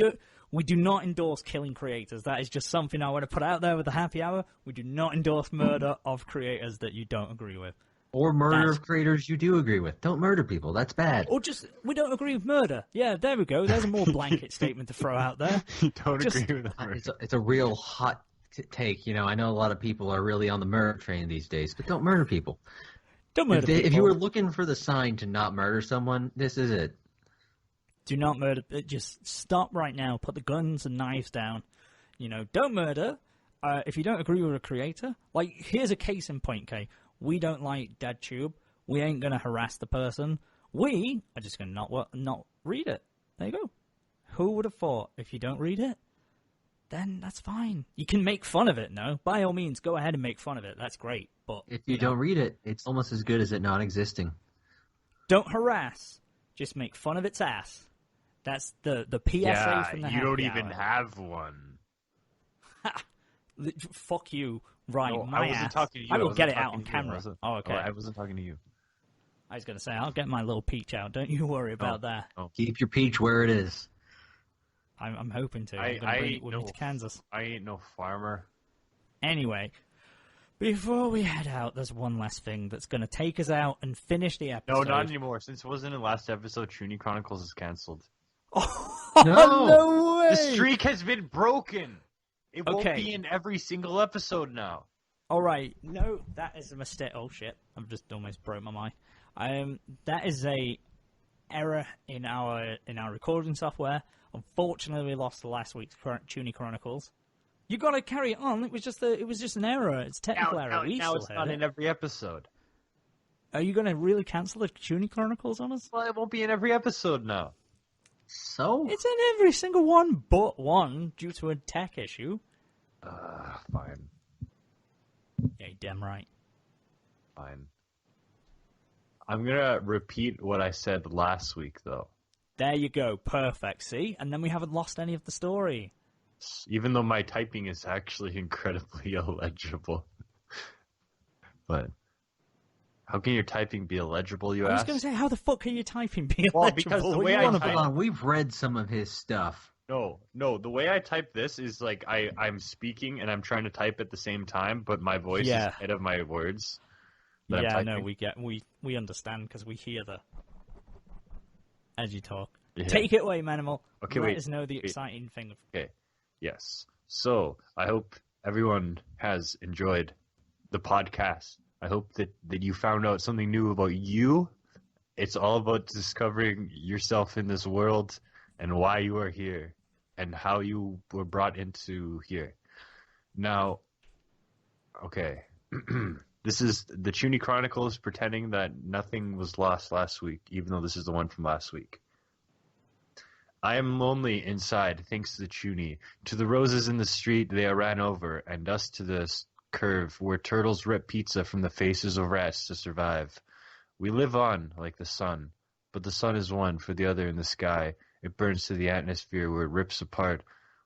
do not endorse killing creators. That is just something I want to put out there with the happy hour. We do not endorse murder of creators that you don't agree with. Or murder of creators you do agree with. Don't murder people. That's bad. Or just, we don't agree with murder. Yeah, there we go. There's a more blanket statement to throw out there. You don't agree with murder. It's a real hot take. You know, I know a lot of people are really on the murder train these days, but don't murder people. Don't murder people. If you were looking for the sign to not murder someone, this is it. Do not murder. Just stop right now. Put the guns and knives down. You know, don't murder. If you don't agree with a creator, like, here's a case in point, Kay. We don't like DadTube. We ain't going to harass the person. We are just going to not read it. There you go. Who would have thought? If you don't read it, then that's fine. You can make fun of it, no? By all means, go ahead and make fun of it. That's great. But if you don't read it, it's almost as good as it not existing. Don't harass. Just make fun of its ass. That's the PSA from the happy you don't even hour. have one. Fuck you. Right, No, my I wasn't ass. talking to you. I will wasn't get it talking out on to you. camera. Oh, okay. I wasn't talking to you. I was going to say, I'll get my little peach out. Don't you worry about that. Oh. Keep your peach where it is. I'm hoping to. I'm going to bring it with me to Kansas. I ain't no farmer. Anyway, before we head out, there's one last thing that's going to take us out and finish the episode. No, not anymore. Since it wasn't in the last episode, Chuny Chronicles is canceled. Oh, No. no way! The streak has been broken. It won't Okay. be in every single episode now. All right. No, that is a mistake. Oh, shit. I've just almost broke my mind. That is a error in our recording software. Unfortunately, we lost last week's Chuny Chronicles. You got to carry it on. It was just an error. It's a technical error. We now still it's heard not it. in every episode. Are you going to really cancel the Chuny Chronicles on us? Well, it won't be in every episode now. So? It's in every single one but one due to a tech issue. Fine. Yeah, you're damn right. Fine. I'm gonna repeat what I said last week, though. There you go. Perfect. See? And then we haven't lost any of the story. Even though my typing is actually incredibly illegible. But how can your typing be illegible, you I was ask? going to say, how the fuck can you typing be Well, illegible? because the What way are you I on type- about? Hold on, we've read some of his stuff. No, the way I type this is like I'm speaking and I'm trying to type at the same time, but my voice is ahead of my words. that I'm Yeah, no, typing. we understand because we hear as you talk. Yeah. Take it away, Manimal. Okay, Let wait, us know the wait. exciting thing. Okay. Yes. So I hope everyone has enjoyed the podcast. I hope that you found out something new about you. It's all about discovering yourself in this world and why you are here and how you were brought into here. Now, okay. This is the Chuny Chronicles pretending that nothing was lost last week, even though this is the one from last week. I am lonely inside, thanks to the Chuny. To the roses in the street they are ran over, and us to the curve where turtles rip pizza from the faces of rats to survive. We live on like the sun, but the sun is one for the other in the sky. It burns to the atmosphere where it rips apart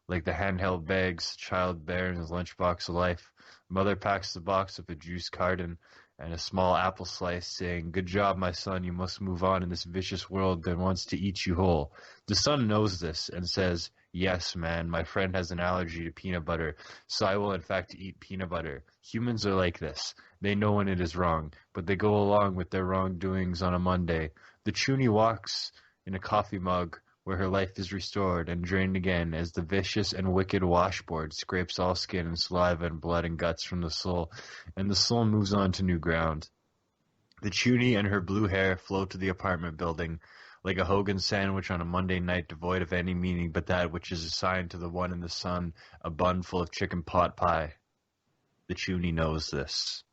like the handheld bags child bears in his lunchbox of life. Mother packs the box of a juice carton and a small apple slice, saying, "Good job, my son, you must move on in this vicious world that wants to eat you whole." The son knows this and says, "Yes, man, my friend has an allergy to peanut butter, so I will in fact eat peanut butter." Humans are like this. They know when it is wrong, but they go along with their wrongdoings on a Monday. The Chuny walks in a coffee mug where her life is restored and drained again as the vicious and wicked washboard scrapes all skin and saliva and blood and guts from the soul, and the soul moves on to new ground. The Chuny and her blue hair float to the apartment building like a Hogan sandwich on a Monday night, devoid of any meaning but that which is assigned to the one in the sun, a bun full of chicken pot pie. The Chuny knows this.